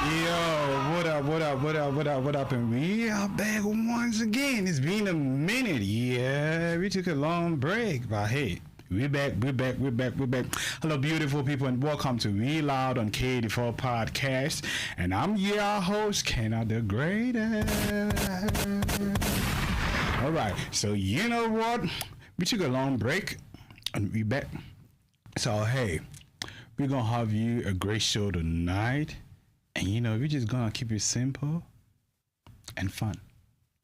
Yo, what up, what up, what up, what up, what up? And we are back once again. It's been a minute. Yeah, we took a long break, but hey, we're back. Hello, beautiful people, and welcome to We Loud on K84 Podcast. And I'm your host, Kenna the Greatest. All right, so you know what? We took a long break, and we back. So hey, we're gonna have you a great show tonight. And you know, we're just gonna keep it simple and fun.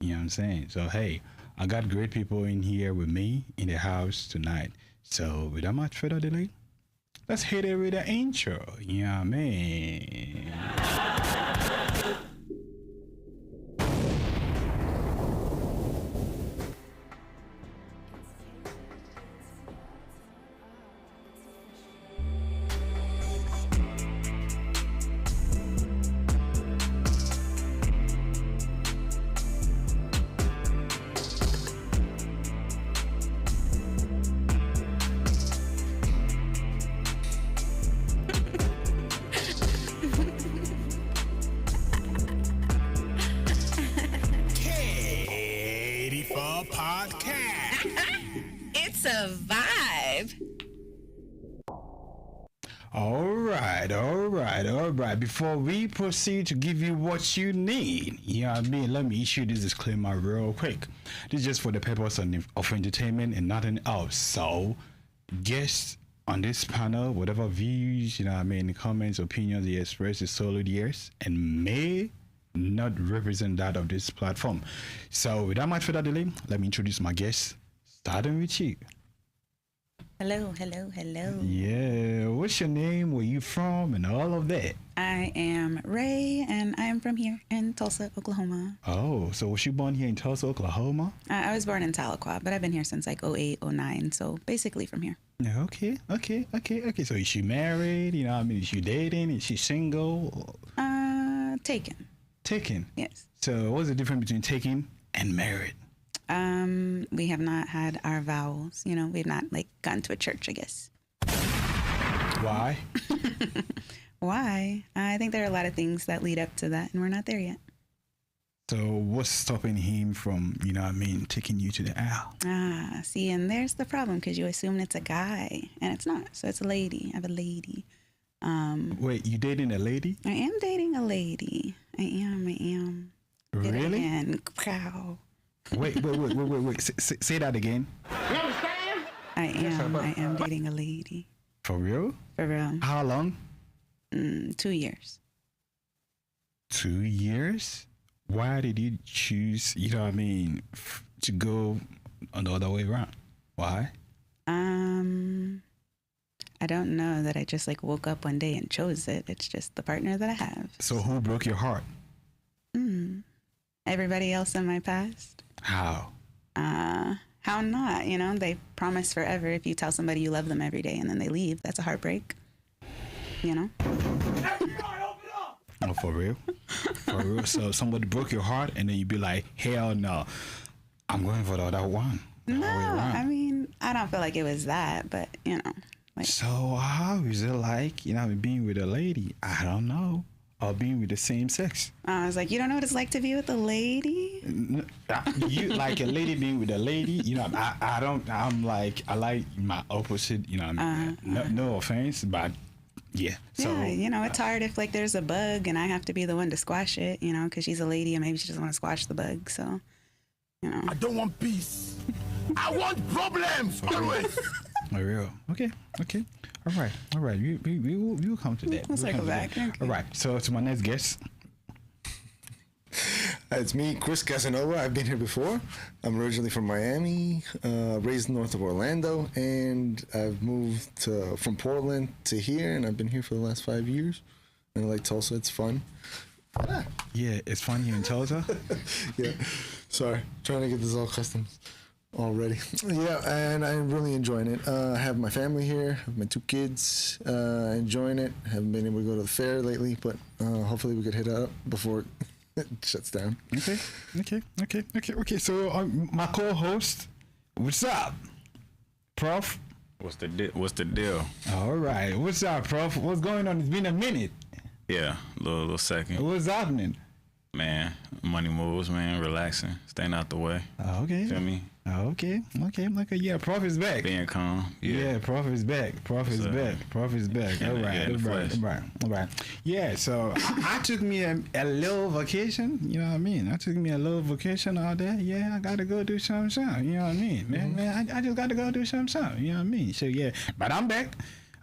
You know what I'm saying? So hey, I got great people in here with me in the house tonight. So without much further delay, let's hit it with the intro. You know what I mean? K84 Podcast. It's a vibe. All right. Before we proceed to give you what you need, you know what I mean? Let me issue this disclaimer real quick. This is just for the purpose of entertainment and nothing else. So, guests on this panel, whatever views, you know what I mean, comments, opinions they express is solely theirs and may not represent that of this platform. So, without much further delay, let me introduce my guests, starting with you. Hello. Yeah, what's your name, where you from, and all of that? I am Ray, and I am from here in Tulsa, Oklahoma. Oh, so was you born here in Tulsa, Oklahoma? I was born in Tahlequah, but I've been here since like 08, 09, so basically from here. Okay. So is she married? You know what I mean? Is she dating? Is she single? Taken. Yes. So what's the difference between taken and married? We have not had our vows. You know, we've not like gone to a church, I guess. Why? Why? I think there are a lot of things that lead up to that, and we're not there yet. So what's stopping him from, you know what I mean, taking you to the aisle? See, and there's the problem, because you assume it's a guy, and it's not. So it's a lady. I have a lady. Wait, you dating a lady? I am dating a lady. I am. Really? And pow. Wait. Say that again. You understand? I am dating a lady. For real? For real. How long? 2 years. 2 years? Why did you choose, you know what I mean, to go on the other way around? Why? I don't know that I just like woke up one day and chose it. It's just the partner that I have. So who broke your heart? Everybody else in my past. How? How not? You know, they promise forever if you tell somebody you love them every day and then they leave. That's a heartbreak. You know? Oh, for real? For real? So somebody broke your heart and then you'd be like, hell no, I'm going for the other one. No, I mean, I don't feel like it was that, but, you know. Like, so how is it like, you know, being with a lady? I don't know. Or being with the same sex? I was like, you don't know what it's like to be with a lady? You like a lady being with a lady? You know, I don't, I'm like, I like my opposite, you know what I mean? No offense, but yeah. So, yeah, you know, it's hard if like there's a bug and I have to be the one to squash it, you know, because she's a lady and maybe she doesn't want to squash the bug. So, you know. I don't want peace. I want problems always. For real. Okay. All right. We will come to that. We'll circle back. Okay. All right. So to my next guest. It's me, Chris Casanova. I've been here before. I'm originally from Miami, raised north of Orlando, and I've moved from Portland to here, and I've been here for the last 5 years. And I like Tulsa. It's fun. Yeah, it's fun here in Tulsa. Yeah. Sorry. Trying to get this all customs already. Yeah, and I'm really enjoying it. I have my family here, have my 2 kids, enjoying it. Haven't been able to go to the fair lately, but hopefully we could hit up before it shuts down. Okay. So my co-host, what's up, Prof? What's the deal? All right, what's up, Prof? What's going on? It's been a minute. Yeah, little second. What's happening? Man, money moves, man. Relaxing, staying out the way. Okay. Feel me? Okay. Yeah, Prophet's back. Being calm. Yeah, Prophet's back. Prophet's back. All right. Yeah, so I took me a little vacation. You know what I mean? I took me a little vacation all day. Yeah, I got to go do something. You know what I mean? Man, I just got to go do something. You know what I mean? So, yeah, but I'm back.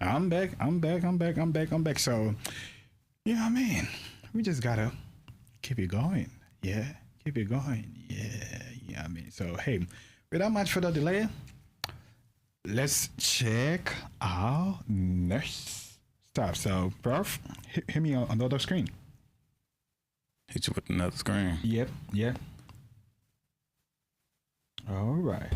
I'm back. So, you know what I mean? We just got to keep it going. Yeah, keep it going. Yeah, you know what I mean? So, hey, without much further delay, let's check our next stuff. So, Prof, hit me on the other screen. Hit you with another screen. Yep. All right.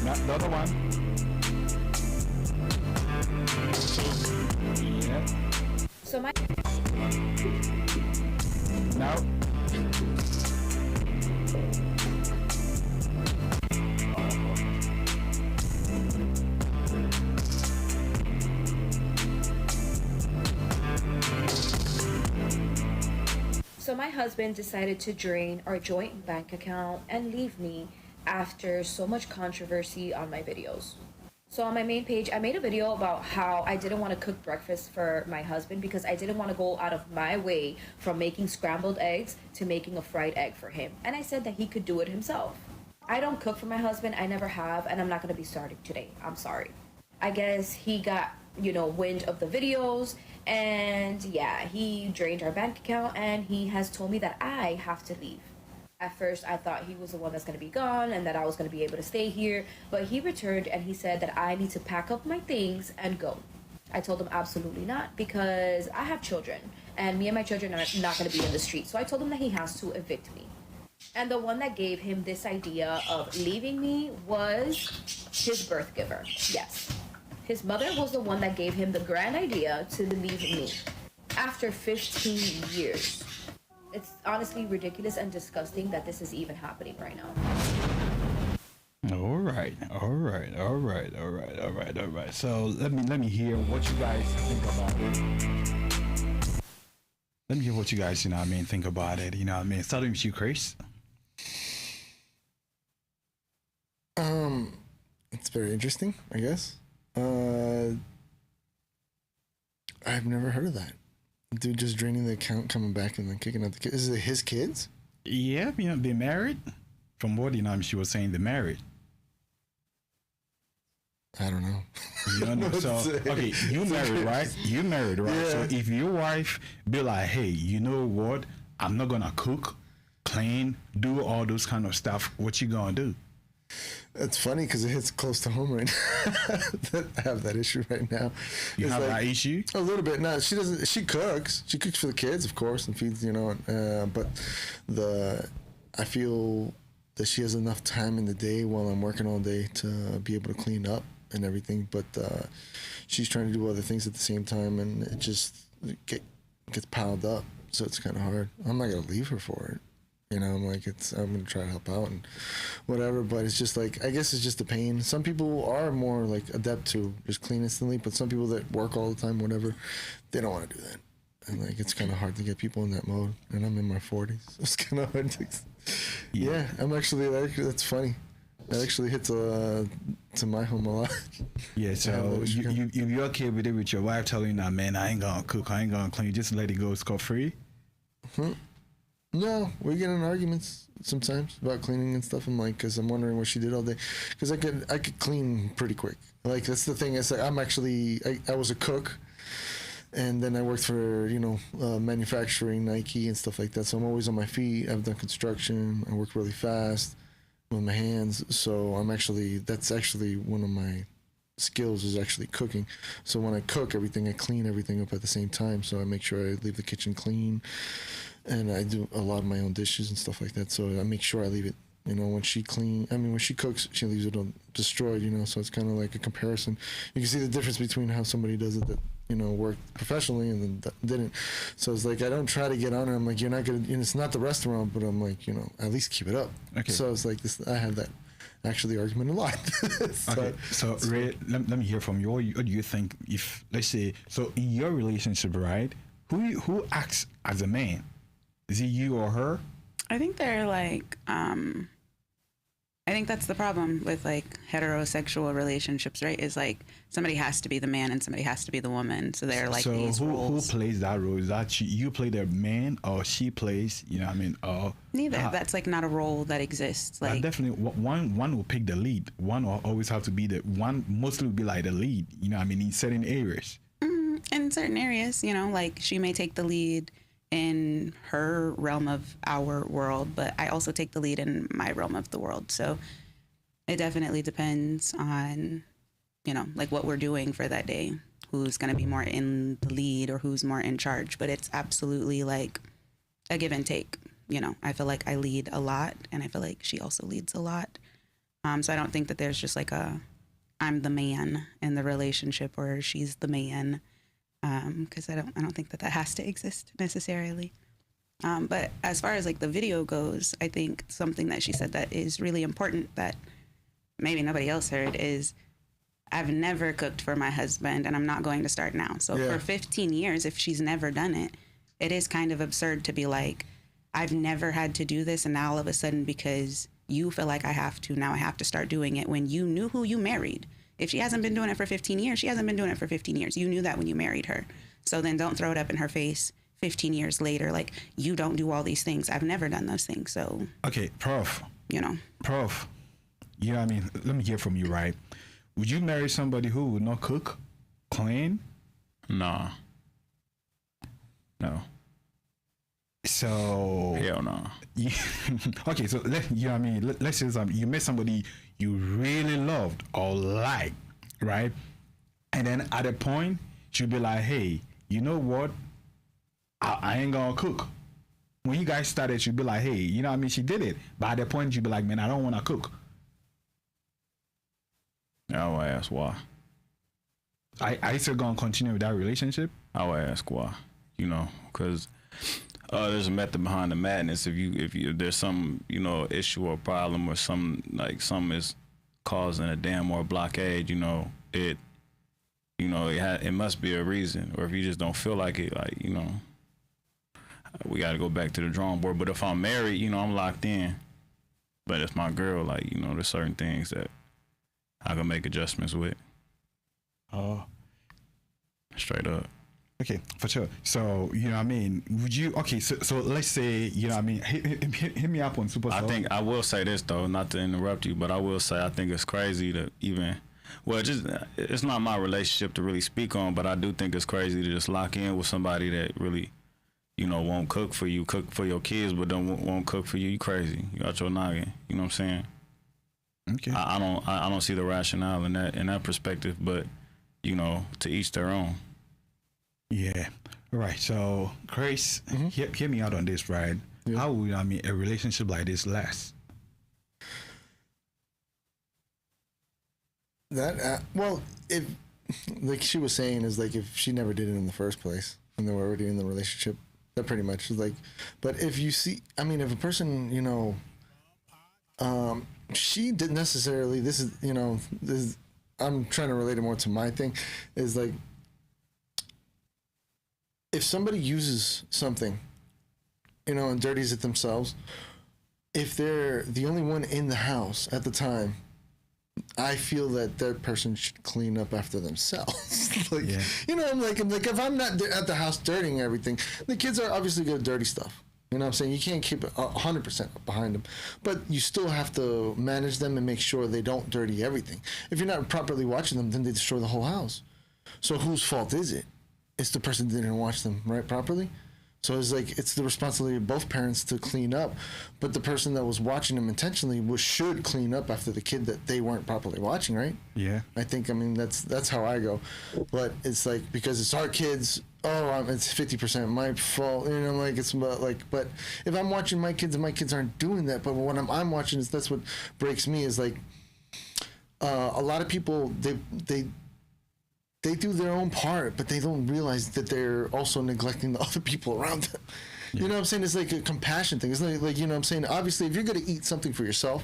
Not the other one. Yep. So my No. So my husband decided to drain our joint bank account and leave me after so much controversy on my videos. So on my main page, I made a video about how I didn't want to cook breakfast for my husband because I didn't want to go out of my way from making scrambled eggs to making a fried egg for him. And I said that he could do it himself. I don't cook for my husband, I never have, and I'm not going to be starting today. I'm sorry. I guess he got, wind of the videos, and yeah, he drained our bank account, and he has told me that I have to leave. At first, I thought he was the one that's going to be gone and that I was going to be able to stay here, but he returned and he said that I need to pack up my things and go. I told him absolutely not because I have children, and me and my children are not going to be in the street, so I told him that he has to evict me. And the one that gave him this idea of leaving me was his birth giver. Yes. His mother was the one that gave him the grand idea to leave me after 15 years. It's honestly ridiculous and disgusting that this is even happening right now. All right. So let me hear what you guys think about it. Let me hear what you guys, think about it. Starting with you, Chris. It's very interesting, I guess. I've never heard of that. Dude just draining the account, coming back, and then kicking out the kids. Is it his kids? Yeah, they're married. From what she was saying, they're married. I don't know. So okay, you married, right? You married, right? Yeah. So if your wife be like, hey, you know what? I'm not gonna cook, clean, do all those kind of stuff. What you gonna do? It's funny because it hits close to home right now. I have that issue right now. You It's have like, that issue? A little bit. No, she doesn't. She cooks. She cooks for the kids, of course, and feeds. But I feel that she has enough time in the day while I'm working all day to be able to clean up and everything. But she's trying to do other things at the same time, and it just gets piled up. So it's kind of hard. I'm not gonna leave her for it. I'm like, I'm gonna try to help out and whatever, but it's just like, I guess it's just a pain. Some people are more like adept to just clean instantly, but some people that work all the time, whatever, they don't want to do that. And like, it's kind of hard to get people in that mode. And I'm in my 40s, so it's kind of hard to. Yeah, I'm actually, that's funny. That actually hits to my home a lot. Yeah, so you're okay with it with your wife telling you, nah, man, I ain't gonna cook, I ain't gonna clean, just let it go scot-free? No, we get in arguments sometimes about cleaning and stuff. I'm like, because I'm wondering what she did all day. Because I could clean pretty quick. Like, that's the thing. It's like, I was a cook, and then I worked for manufacturing, Nike and stuff like that. So I'm always on my feet. I've done construction. I work really fast with my hands. So that's actually one of my skills is actually cooking. So when I cook everything, I clean everything up at the same time. So I make sure I leave the kitchen clean. And I do a lot of my own dishes and stuff like that. So I make sure I leave it, when she cooks, she leaves it destroyed, so it's kind of like a comparison. You can see the difference between how somebody does it that, worked professionally and then didn't. So it's like, I don't try to get on her. I'm like, you're not going to, it's not the restaurant, but I'm like, at least keep it up. Okay. So it's like this, I have that actually argument a lot. So, Okay, so Ray, let me hear from you. What do you think if, let's say, so in your relationship, right? Who acts as a man? Is it you or her? I think they're like, I think that's the problem with like heterosexual relationships, right? Is like somebody has to be the man and somebody has to be the woman. So they're like so these who roles. plays that role? Is that you play the man or she plays? You know what I mean? Neither. That's like not a role that exists. Like Definitely one will pick the lead. One will always have to be the one. Mostly will be like the lead. You know what I mean? In certain areas. in certain areas, you know, like she may take the lead in her realm of our world, but I also take the lead in my realm of the world. So it definitely depends on, you know, like what we're doing for that day, who's going to be more in the lead or who's more in charge. But it's absolutely like a give and take. You know, I feel like I lead a lot and I feel like she also leads a lot. So I don't think that there's just like I'm the man in the relationship or she's the man. Because I don't think that has to exist necessarily. But as far as like the video goes, I think something that she said that is really important that maybe nobody else heard is I've never cooked for my husband and I'm not going to start now. So for 15 years, if she's never done it, it is kind of absurd to be like, I've never had to do this. And now all of a sudden, because you feel like I have to, now I have to start doing it when you knew who you married. If she hasn't been doing it for 15 years, she hasn't been doing it for 15 years. You knew that when you married her. So then don't throw it up in her face 15 years later. Like, you don't do all these things. I've never done those things. So, Okay, Prof. you know. Prof. You know what I mean? Let me hear from you, right? Would you marry somebody who would not cook, clean? Nah. No. So Hell no. okay, so you know what I mean? Let's say you met somebody you really loved or liked, right? And then at a point, she'll be like, hey, you know what? I ain't gonna cook. When you guys started, she'll be like, hey, you know what I mean? She did it. But at that point, she'll be like, man, I don't want to cook. I would ask why. Are you still gonna continue with that relationship? I would ask why. You know, because there's a method behind the madness. If there's some, you know, issue or problem or some is causing a dam or a blockade, it must be a reason. Or if you just don't feel like it, we got to go back to the drawing board. But if I'm married, I'm locked in. But if my girl, there's certain things that I can make adjustments with. Oh, straight up. Okay, for sure. So, you know what I mean? Would you, okay, so let's say, you know what I mean? Hit me up on Super I Soul. think I will say this, though, not to interrupt you, but I will say I think it's crazy to even, it's not my relationship to really speak on, but I do think it's crazy to just lock in with somebody that really, won't cook for you, cook for your kids, but won't cook for you. You crazy. You out your noggin. You know what I'm saying? Okay. I don't see the rationale in that perspective, but, to each their own. Yeah. All right. So, Chris, hear me out on this, right? Yeah. How would, a relationship like this last? That, well, if, like she was saying, is like if she never did it in the first place and they were already in the relationship, that pretty much is like, but if you see, if a person, she didn't necessarily, I'm trying to relate it more to my thing, is like, if somebody uses something, and dirties it themselves, if they're the only one in the house at the time, I feel that person should clean up after themselves. I'm like, if I'm not at the house dirtying everything, the kids are obviously going to dirty stuff. You know what I'm saying? You can't keep it 100% behind them, but you still have to manage them and make sure they don't dirty everything. If you're not properly watching them, then they destroy the whole house. So whose fault is it? It's the person that didn't watch them right properly. So it's like, it's the responsibility of both parents to clean up, but the person that was watching them intentionally should clean up after the kid that they weren't properly watching, right? Yeah. I think, that's how I go. But it's like, because it's our kids, it's 50% my fault, it's about but if I'm watching my kids and my kids aren't doing that, but what I'm watching is, that's what breaks me, is like, a lot of people, they do their own part, but they don't realize that they're also neglecting the other people around them. You know what I'm saying? It's like a compassion thing. It's like you know what I'm saying? Obviously, if you're going to eat something for yourself,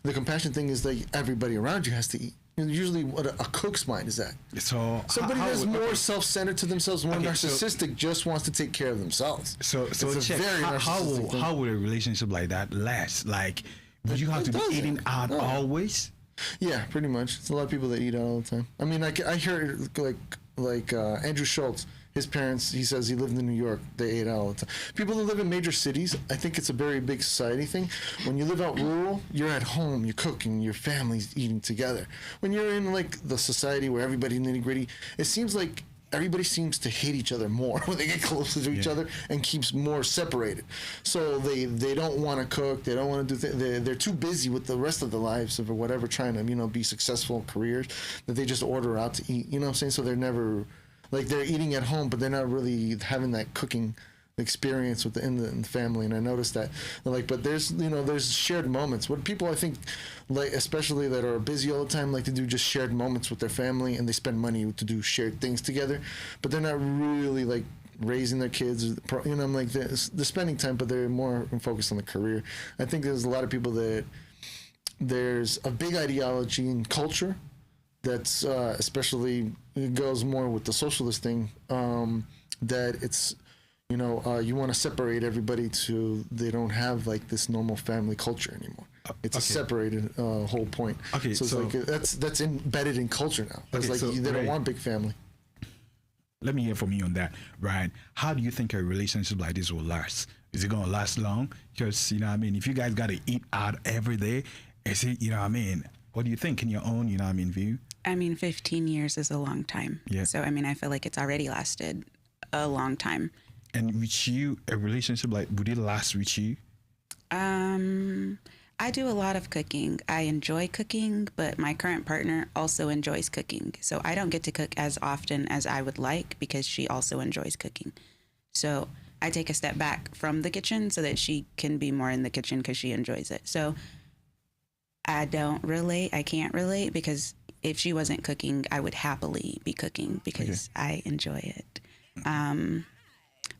the compassion thing is like everybody around you has to eat. Usually what a cook's mind is that. So Somebody that's more self-centered to themselves, more narcissistic, just wants to take care of themselves. So It's a check, very narcissistic thing. how would a relationship like that last? Like, would you have to be eating out always? Yeah, pretty much. It's a lot of people that eat out all the time. I mean, I hear like Andrew Schultz. His parents, he says he lived in New York. They ate out all the time. People that live in major cities, I think it's a very big society thing. When you live out rural, you're at home, you're cooking, your family's eating together. When you're in like the society where everybody's nitty gritty, it seems like everybody seems to hate each other more when they get closer to each other and keeps more separated. So they don't want to cook. They don't want to do they're too busy with the rest of their lives or whatever, trying to be successful in careers, that they just order out to eat. You know what I'm saying? So they're never like they're eating at home, but they're not really having that cooking experience with in the family. And I noticed that but there's shared moments. What people I think like especially that are busy all the time like to do just shared moments with their family, and they spend money to do shared things together, but they're not really like raising their kids. I'm like they're spending time, but they're more focused on the career. I think there's a lot of people that there's a big ideology and culture that's especially it goes more with the socialist thing, that it's you want to separate everybody to they don't have like this normal family culture anymore. It's a separated whole point. Okay, so it's like that's embedded in culture now. It's like they don't want big family. Let me hear from you on that, Ryan. How do you think a relationship like this will last? Is it going to last long? Because, if you guys got to eat out every day, is it, what do you think in your own, view? 15 years is a long time. Yeah. So, I feel like it's already lasted a long time. And with you, a relationship would it last with you? I do a lot of cooking. I enjoy cooking, but my current partner also enjoys cooking. So I don't get to cook as often as I would like because she also enjoys cooking. So I take a step back from the kitchen so that she can be more in the kitchen because she enjoys it. So I can't relate because if she wasn't cooking, I would happily be cooking because I enjoy it.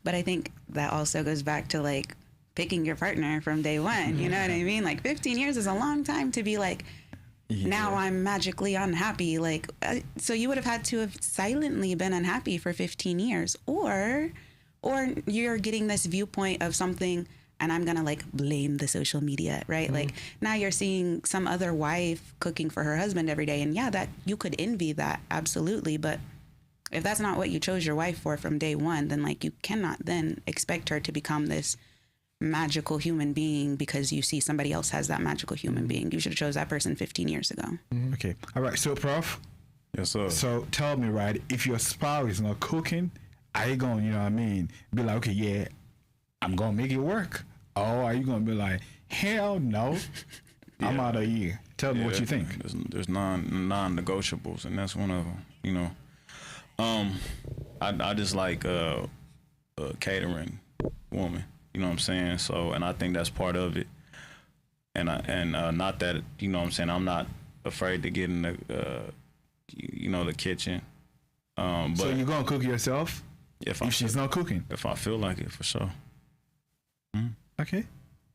But I think that also goes back to picking your partner from day one. You know what I mean? 15 years is a long time to be now I'm magically unhappy. So you would have had to have silently been unhappy for 15 years or you're getting this viewpoint of something and I'm going to blame the social media, right? Mm-hmm. Now you're seeing some other wife cooking for her husband every day. And that you could envy that. Absolutely. But if that's not what you chose your wife for from day one, then you cannot then expect her to become this magical human being because you see somebody else has that magical human being. You should have chose that person 15 years ago. Mm-hmm. Okay. All right. So, Prof. Yes, sir. So tell me, right, if your spouse is not cooking, are you going, be like, okay, yeah, I'm going to make it work? Or are you going to be like, hell no, I'm out of here? Tell me what you think. There's non-negotiables, and that's one of them, I just like a catering woman. You know what I'm saying? So, and I think that's part of it. And not that, I'm not afraid to get in the, the kitchen. But so you're going to cook yourself if she's not cooking? If I feel like it, for sure. Okay.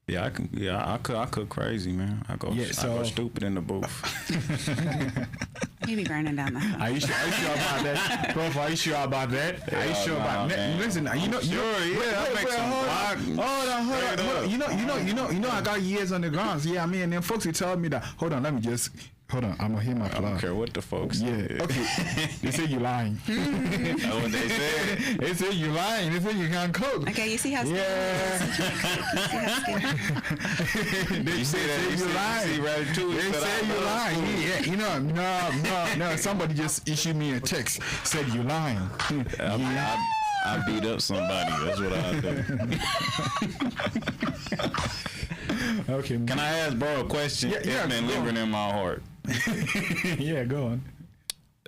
Yeah, I can. Yeah, I cook crazy, man. I go stupid in the booth. You be burning down the house. Are you sure about that, Prof? Are you sure about that? Yeah, are you sure about that? Listen, I make some. Hold on. I got years on the grounds. Yeah, and then folks will tell me that. Hold on, I'm gonna hear my plug. I don't care what the folks say. Yeah, okay. They say you lying. That's what they said. They say you lying. They say you can't cook. Okay, you see how skinny They say you lying. They say you lying. Yeah, no. Somebody just issued me a text, said you lying. I beat up somebody. That's what I do. Okay. Can I ask bro a question? It's been lingering in my heart. Yeah, go on.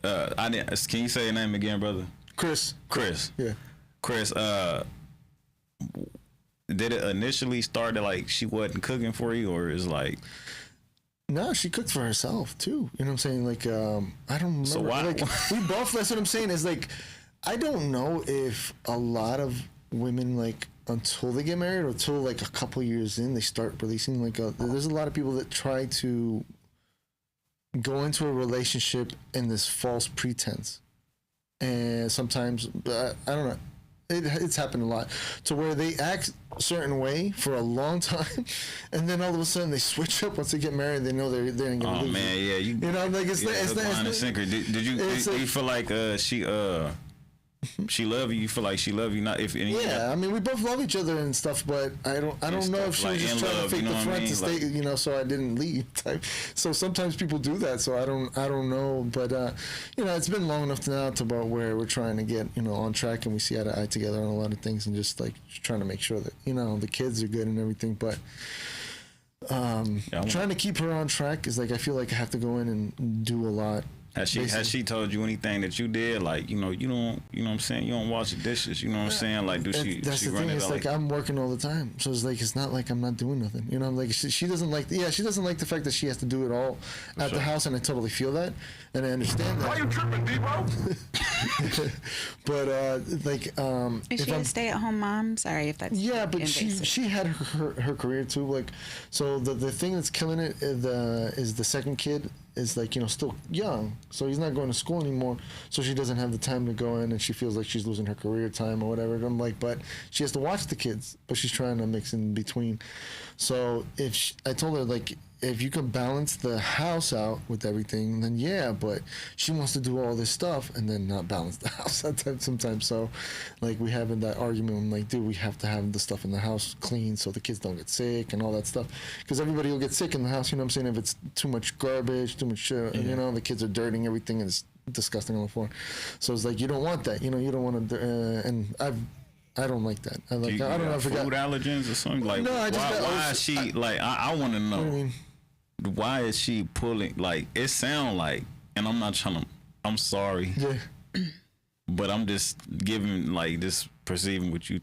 Can you say your name again, brother? Chris. Yeah. Chris, did it initially start that she wasn't cooking for you, or is No, she cooked for herself too. You know what I'm saying? I don't remember. So why? We both. That's what I'm saying. Is I don't know if a lot of women until they get married, or until like a couple years in they start releasing. Like there's a lot of people that try to go into a relationship in this false pretense, and sometimes I don't know. It's happened a lot to where they act a certain way for a long time, and then all of a sudden they switch up once they get married. They know they ain't gonna lose. Oh man, yeah, you know, like it's blind and sinker. Did you feel like she love you? You feel like she love you? Not if any. Yeah, I mean we both love each other and stuff, but I don't know if she was just trying to fake the front to stay, you know, so I didn't leave type. So sometimes people do that, so I don't know, but you know, it's been long enough now to about where we're trying to get, you know, on track, and we see eye to eye together on a lot of things, and just like trying to make sure that, you know, the kids are good and everything, but trying to keep her on track is like I feel like I have to go in and do a lot. Has she told you anything that you did? Like, you know what I'm saying? You don't wash the dishes, you know what I'm saying? Like, that's the thing, it's like I'm working all the time. So it's like, it's not like I'm not doing nothing. You know, I'm like, she doesn't like the fact that she has to do it all at the house, and I totally feel that. And I understand that. Why you tripping, Debo? But, like, is she a stay-at-home mom? Sorry if that's but invasive. she had her career too. Like, so the thing that's killing it is the second kid is like, you know, still young, so he's not going to school anymore, so she doesn't have the time to go in, and she feels like she's losing her career time or whatever. And I'm like, but she has to watch the kids, but she's trying to mix in between. So I told her, like, if you can balance the house out with everything, then yeah, but she wants to do all this stuff and then not balance the house sometimes. So like we having that argument, I'm like, dude, we have to have the stuff in the house clean so the kids don't get sick and all that stuff, because everybody will get sick in the house, you know what I'm saying, if it's too much garbage, too much shit, you know, the kids are dirtying everything and it's disgusting on the floor. So it's like, you don't want that, you know, you don't want to, and I don't like that. I don't know if food allergens or something. Like, no, why is she like? I want to know. What do you mean? Why is she pulling? Like, it sound like, and I'm not trying to. I'm sorry. Yeah. But I'm just giving, like, this perceiving what you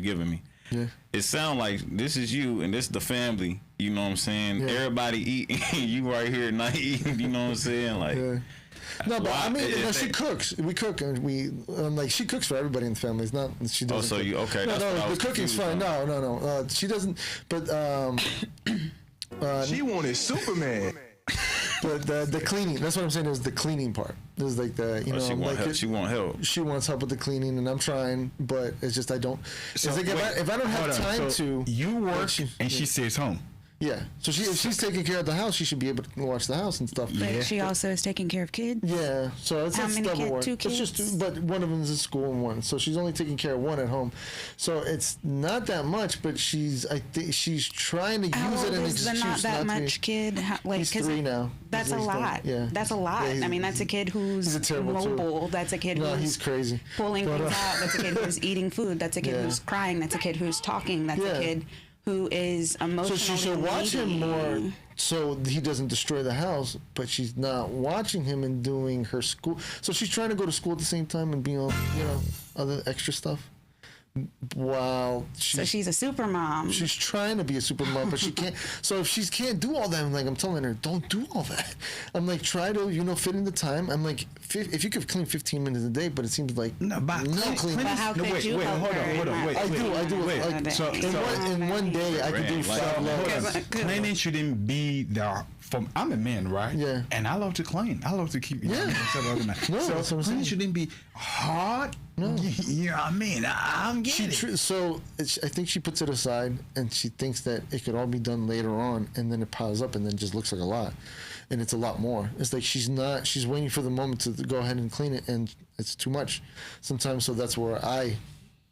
giving me. Yeah. It sound like this is you and this the family. You know what I'm saying? Yeah. Everybody eating, you right here not eating. You know what I'm saying? Like. Yeah. No, but I mean, she cooks. We cook, and we like she cooks for everybody in the family. It's not she doesn't. Oh, so you okay? No, the cooking's fine. No. She doesn't. But she wanted Superman. But the cleaning, that's what I'm saying, is the cleaning part. There's like the, you know, she want like help. She want help. She wants help with the cleaning, and I'm trying, but it's just I don't. So it's like if I don't have time to. You work and she stays home. Yeah, so if she's taking care of the house, she should be able to watch the house and stuff. But she also is taking care of kids. Yeah, so it's how many double work. Two kids? It's just but one of them is at school and one, so she's only taking care of one at home. So it's not that much, but I think she's trying to use it as an excuse. Not that much kid. Like, he's 3 now. That's a lot. Yeah, that's a lot. I mean, that's a kid who's mobile. That's a kid who's he's crazy. Pulling things out. That's a kid who's eating food. That's a kid who's crying. That's a kid who's talking. That's a kid who is emotionally So she should watch him more so he doesn't destroy the house, but she's not watching him and doing her school. So she's trying to go to school at the same time and be on, you know, other extra stuff. While she's a super mom. She's trying to be a super mom, but she can't. So if she can't do all that, I'm like, I'm telling her, don't do all that. I'm like, try to, you know, fit in the time. I'm like, if you could clean 15 minutes a day, but it seems like no clean. But how could you hold on. Wait. I do. Wait. So in one day, I could do 5 loads. Cleaning shouldn't be the. I'm a man, right? Yeah. And I love to clean. I love to keep. So cleaning shouldn't be hard. No. You know what I mean? I'm getting it. So I think she puts it aside, and she thinks that it could all be done later on, and then it piles up, and then just looks like a lot, and it's a lot more. It's like she's waiting for the moment to go ahead and clean it, and it's too much sometimes. So that's where I,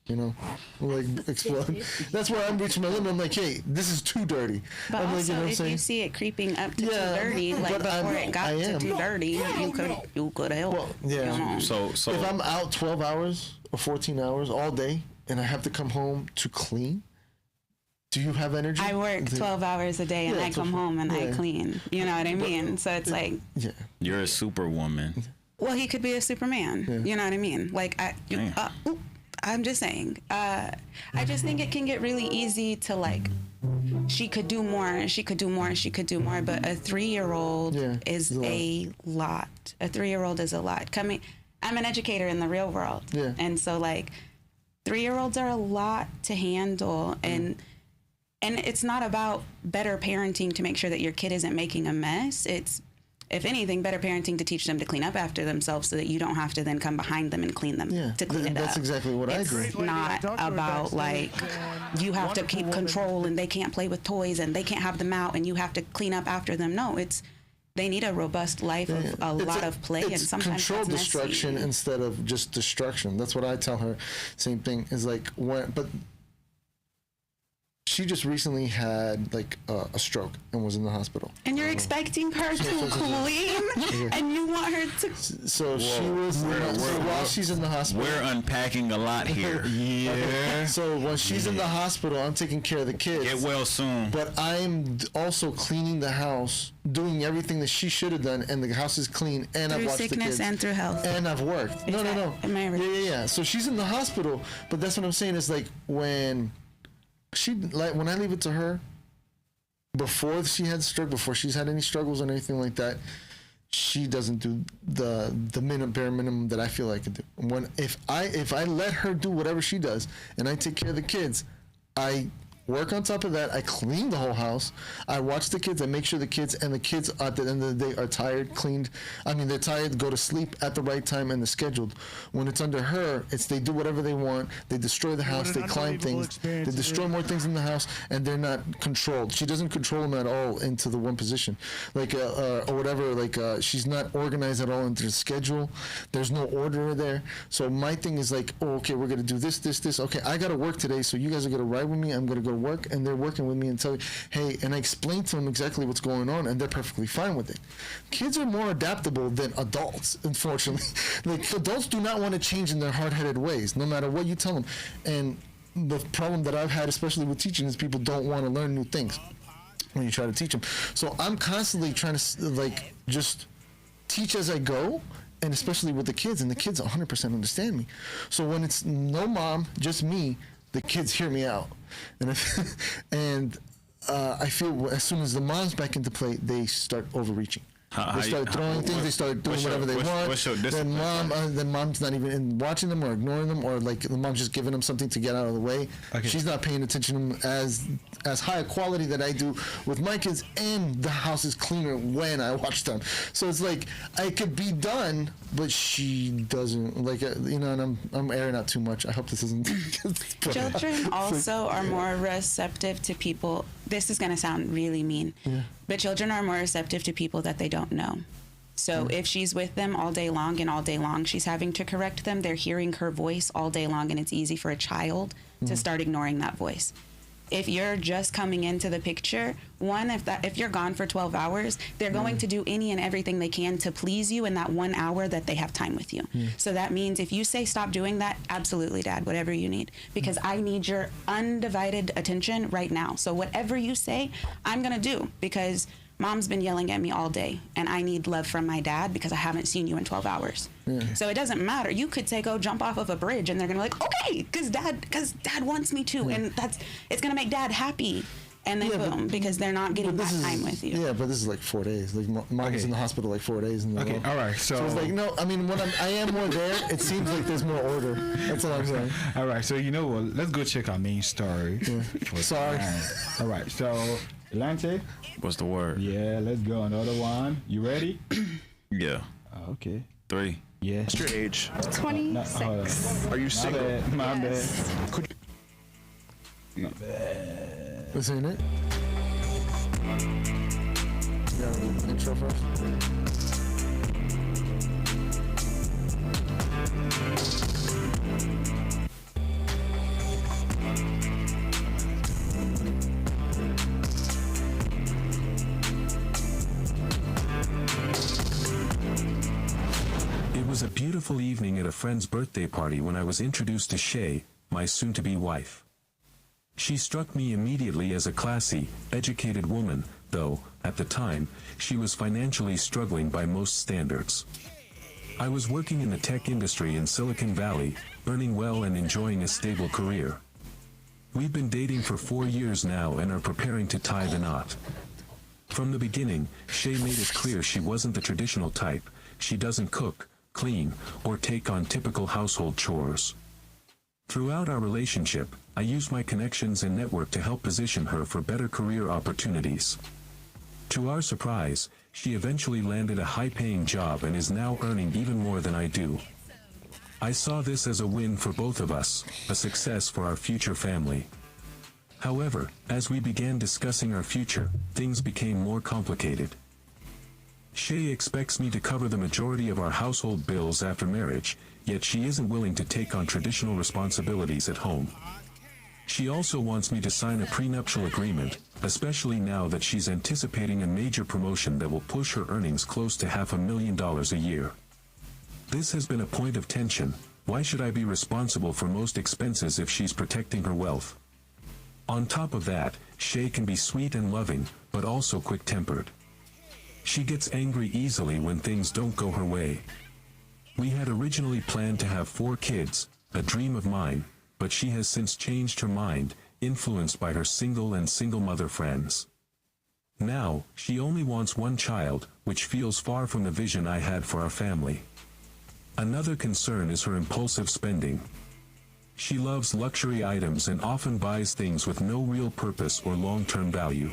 you know, like explode. That's where I'm reaching my limit. I'm like, hey, this is too dirty. But I'm also, like, if you see it creeping up to too dirty, like before it got to too dirty, you could help. Well, yeah. You know? So if I'm out 12 hours or 14 hours all day, and I have to come home to clean, do you have energy? I work 12 hours a day, and I come home and I clean. You know what I mean? So it's like, you're a superwoman. Well, he could be a Superman. Yeah. You know what I mean? Like I'm just saying. I just think it can get really easy to like. She could do more, and she could do more, and she could do more. But a 3-year-old is a lot. A 3-year-old is a lot. I'm an educator in the real world, and so like, 3-year-olds are a lot to handle, and it's not about better parenting to make sure that your kid isn't making a mess. It's, if anything, better parenting to teach them to clean up after themselves so that you don't have to then come behind them and clean them to clean it up. That's exactly what I agree. It's not about like you have to keep control and they can't play with toys and they can't have them out and you have to clean up after them. No, it's, they need a robust life of a lot of play, and sometimes controlled that's destruction messy. instead of just destruction. That's what I tell her. Same thing is like but she just recently had like a stroke and was in the hospital. And you're expecting her to clean, and you want her to. So she was while she's in the hospital. We're unpacking a lot here. Okay. So when she's in the hospital, I'm taking care of the kids. Get well soon. But I'm also cleaning the house, doing everything that she should have done, and the house is clean. And I've Through watched the sickness kids. and through health. And I've worked. No. Am I right? Yeah. So she's in the hospital, but that's what I'm saying is like when I leave it to her, before she had stroke, before she's had any struggles or anything like that, she doesn't do the bare minimum that I feel I could do. If I let her do whatever she does and I take care of the kids, I work on top of that. I clean the whole house. I watch the kids. I make sure the kids at the end of the day are tired, cleaned. I mean, they're tired, go to sleep at the right time, and they're scheduled. When it's under her, it's they do whatever they want. They destroy the house. They climb things. They destroy more things in the house, and they're not controlled. She doesn't control them at all into the one position, like or whatever. Like she's not organized at all into the schedule. There's no order there. So my thing is like, oh, okay, we're gonna do this. Okay, I gotta work today, so you guys are gonna ride with me. I'm gonna go to work, and they're working with me and tell me, hey, and I explain to them exactly what's going on, and they're perfectly fine with it. Kids are more adaptable than adults, unfortunately. Like adults do not want to change in their hard-headed ways, no matter what you tell them. And the problem that I've had, especially with teaching, is people don't want to learn new things when you try to teach them. So I'm constantly trying to like just teach as I go, and especially with the kids, and the kids 100% understand me. So when it's no mom, just me, the kids hear me out, and I feel as soon as the mom's back into play, they start overreaching. They start throwing things. They start doing whatever they want. Then mom's not even watching them or ignoring them, or like the mom's just giving them something to get out of the way. Okay. She's not paying attention to them as high a quality that I do with my kids, and the house is cleaner when I watch them. So it's like I could be done, but she doesn't. Like and I'm airing out too much. I hope this isn't. Children also are more receptive to people. This is going to sound really mean, but children are more receptive to people that they don't know. So if she's with them all day long, and all day long she's having to correct them, they're hearing her voice all day long, and it's easy for a child to start ignoring that voice. If you're just coming into the picture, if you're gone for 12 hours, they're going to do any and everything they can to please you in that 1 hour that they have time with you. So that means if you say stop doing that, absolutely, Dad, whatever you need, because I need your undivided attention right now. So whatever you say, I'm going to do, because Mom's been yelling at me all day, and I need love from my dad because I haven't seen you in 12 hours. So it doesn't matter. You could say, go jump off of a bridge, and they're going to be like, okay, because dad wants me to. And it's going to make dad happy. And then boom, because they're not getting that time with you. Yeah, but this is like 4 days. Like mom was in the hospital like 4 days. Okay, all right. So it's like, no, I mean, when I am more there, it seems like there's more order. That's what I'm saying. All right, so you know what? Let's go check our main story. Sorry. All right, so Elante? What's the word? Yeah, let's go. Another one. You ready? Yeah. Okay. 3. Yeah. What's your age? 26. Are you single? My bad. Could My bad. This ain't it? Yeah, intro first. It was a beautiful evening at a friend's birthday party when I was introduced to Shay, my soon-to-be wife. She struck me immediately as a classy, educated woman, though, at the time, she was financially struggling by most standards. I was working in the tech industry in Silicon Valley, earning well and enjoying a stable career. We've been dating for 4 years now and are preparing to tie the knot. From the beginning, Shay made it clear she wasn't the traditional type. She doesn't cook, clean, or take on typical household chores. Throughout our relationship, I used my connections and network to help position her for better career opportunities. To our surprise, she eventually landed a high-paying job and is now earning even more than I do. I saw this as a win for both of us, a success for our future family. However, as we began discussing our future, things became more complicated. Shay expects me to cover the majority of our household bills after marriage, yet she isn't willing to take on traditional responsibilities at home. She also wants me to sign a prenuptial agreement, especially now that she's anticipating a major promotion that will push her earnings close to $500,000 a year. This has been a point of tension. Why should I be responsible for most expenses if she's protecting her wealth? On top of that, Shay can be sweet and loving, but also quick-tempered. She gets angry easily when things don't go her way. We had originally planned to have 4 kids, a dream of mine, but she has since changed her mind, influenced by her single and single mother friends. Now, she only wants 1 child, which feels far from the vision I had for our family. Another concern is her impulsive spending. She loves luxury items and often buys things with no real purpose or long-term value.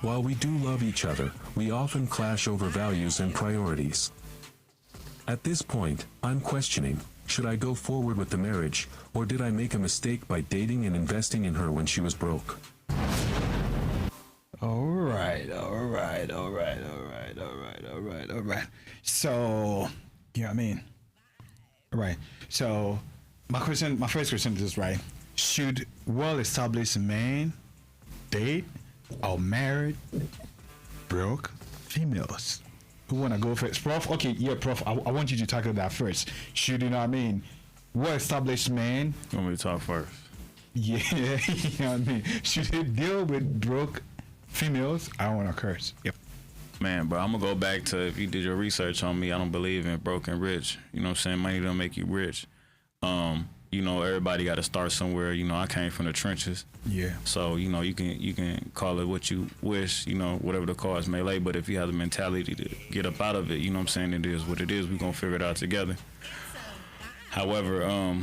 While we do love each other, we often clash over values and priorities. At this point, I'm questioning, should I go forward with the marriage, or did I make a mistake by dating and investing in her when she was broke? All right. So, you know what I mean? Right. So, my first question is this, right? Should well-established men date or marry broke females? Who want to go first? Prof? Okay, yeah, Prof. I want you to tackle that first. Should, you know what I mean? Well-established men. You want me to talk first? Yeah, you know what I mean? Should they deal with broke females? I don't want to curse. Yep. Man, bro, I'm going to go back to, if you did your research on me, I don't believe in broke and rich. You know what I'm saying? Money don't make you rich. You know, everybody got to start somewhere. You know, I came from the trenches. Yeah. So, you know, you can call it what you wish, you know, whatever the cause may lay. But if you have the mentality to get up out of it, you know what I'm saying, it is what it is. We're going to figure it out together. However,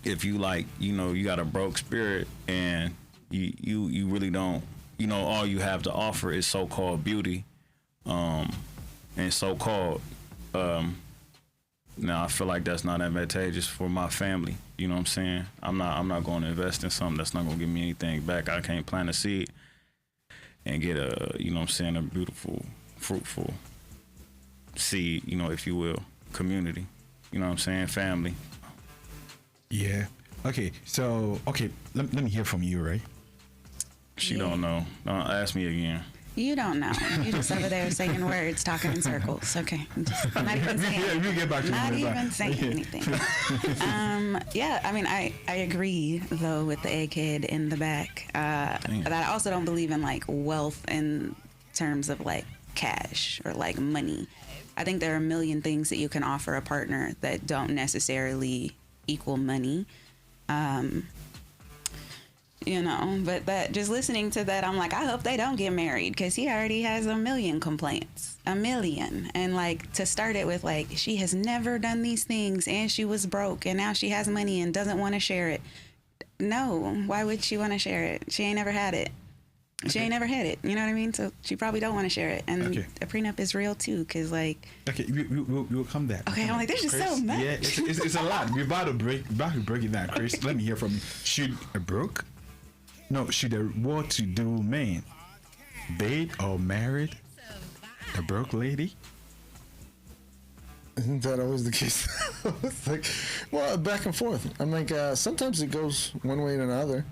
if you like, you know, you got a broke spirit and you really don't, you know, all you have to offer is so-called beauty, and so-called, now I feel like that's not advantageous for my family. You know what I'm saying? I'm not going to invest in something that's not going to give me anything back. I can't plant a seed and get a, you know what I'm saying, a beautiful, fruitful seed, you know, if you will, community. You know what I'm saying? Family. Yeah. Okay. So, let me hear from you, right? She don't know. Don't ask me again. You don't know. You just over there saying words, talking in circles. Okay. Not even saying, we get back to not even saying anything. Yeah, I mean, I agree, though, with the egghead in the back. But I also don't believe in, like, wealth in terms of, like, cash or, like, money. I think there are a million things that you can offer a partner that don't necessarily equal money. You know, but that just listening to that, I'm like, I hope they don't get married because he already has a million complaints, a million. And like to start it with like, she has never done these things and she was broke and now she has money and doesn't want to share it. No, why would she want to share it? She ain't never had it. She ain't never had it. You know what I mean? So she probably don't want to share it. And a prenup is real too, because like. Okay, we'll come there. Okay, I'm like, there's just Chris, so much. Yeah, it's a lot. We're about to break it down, Chris. Okay. Let me hear from you. Should a broke? No, should a well-to-do man date or married a broke lady? Isn't that always the case? It's like, well, back and forth. I'm like, sometimes it goes one way or another.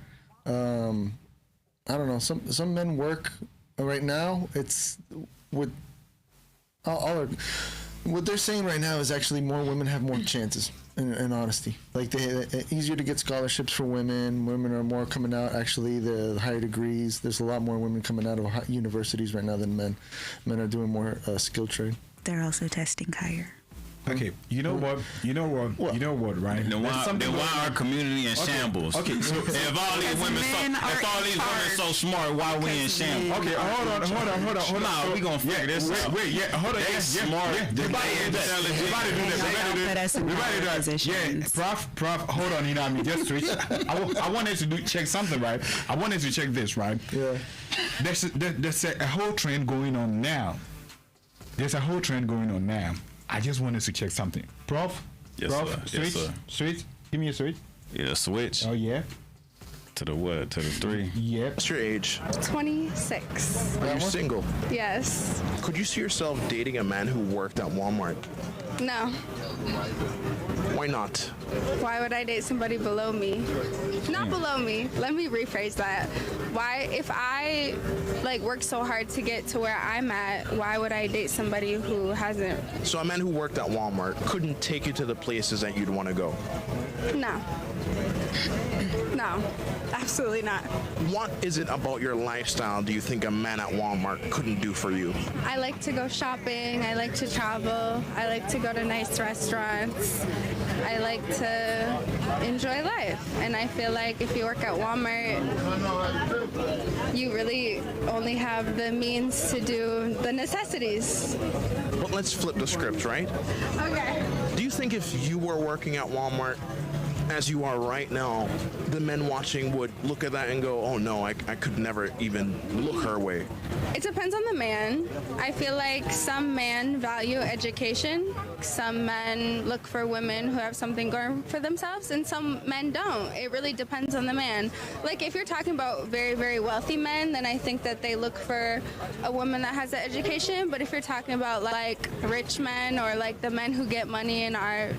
I don't know. Some men work right now. It's with what they're saying right now is actually more women have more chances in honesty. Like they easier to get scholarships for women. Women are more coming out. Actually, the higher degrees. There's a lot more women coming out of universities right now than men. Men are doing more skill trade. They're also testing higher. Okay, you know what? You know what, right? Then why our community in shambles? Okay, so if all these women so smart, why we in shambles? Okay, hold on. Nah, we gonna figure this out. Wait, hold on. They smart. They Prof, hold on. You know what I mean? Just switch. I wanted to check something, right? I wanted to check this, right? Yeah. There's a whole trend going on now. I just wanted to check something. Prof? Yes, Prof, sir. switch. Yes, sir. Switch. Give me a switch. Yeah, switch. Oh, yeah. To the what? To the 3? Yep. What's your age? 26. Are you single? Yes. Could you see yourself dating a man who worked at Walmart? No. Why not? Why would I date somebody below me? Not below me. Let me rephrase that. Why, if I worked so hard to get to where I'm at, why would I date somebody who hasn't? So a man who worked at Walmart couldn't take you to the places that you'd want to go. No. No. Absolutely not. What is it about your lifestyle do you think a man at Walmart couldn't do for you? I like to go shopping. I like to travel. I like to go to nice restaurants. I like to enjoy life. And I feel like if you work at Walmart, you really only have the means to do the necessities. But let's flip the script, right? Okay. Do you think if you were working at Walmart, as you are right now, the men watching would look at that and go, oh no, I could never even look her way? It depends on the man. I feel like some men value education. Some men look for women who have something going for themselves, and some men don't. It really depends on the man. Like if you're talking about very, very wealthy men, then I think that they look for a woman that has an education. But if you're talking about like rich men or like the men who get money in our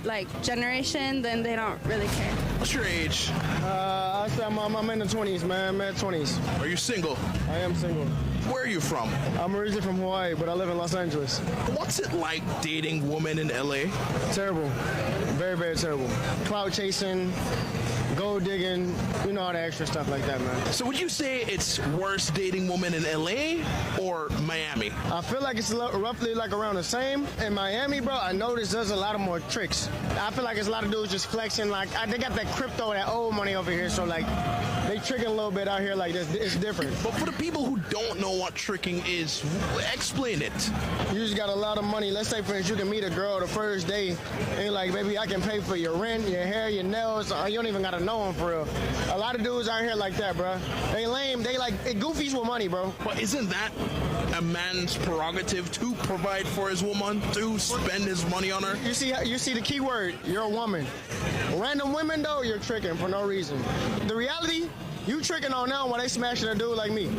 generation, then they don't really care. What's your age? I say I'm in the 20s, man. I'm in the 20s. Are you single? I am single. Where are you from? I'm originally from Hawaii, but I live in Los Angeles. What's it like dating women in LA? Terrible. Very, very terrible. Cloud chasing, gold digging, you know, all the extra stuff like that, man. So would you say it's worse dating women in LA or Miami? I feel like it's roughly around the same. In Miami, bro, I noticed there's a lot of more tricks. I feel like it's a lot of dudes just flexing. They got that crypto, that old money over here, so they tricking a little bit out here like this. It's different. But for the people who don't know what tricking is, explain it. You just got a lot of money. Let's say, for instance, you can meet a girl the first day, and you're like, baby, I can pay for your rent, your hair, your nails. You don't even gotta know them for real. A lot of dudes out here like that, bro. They lame. They goofies with money, bro. But isn't that a man's prerogative to provide for his woman, to spend his money on her? You see the key word. You're a woman. Random women, though, you're tricking for no reason. The reality, you tricking on them while they smashing a dude like me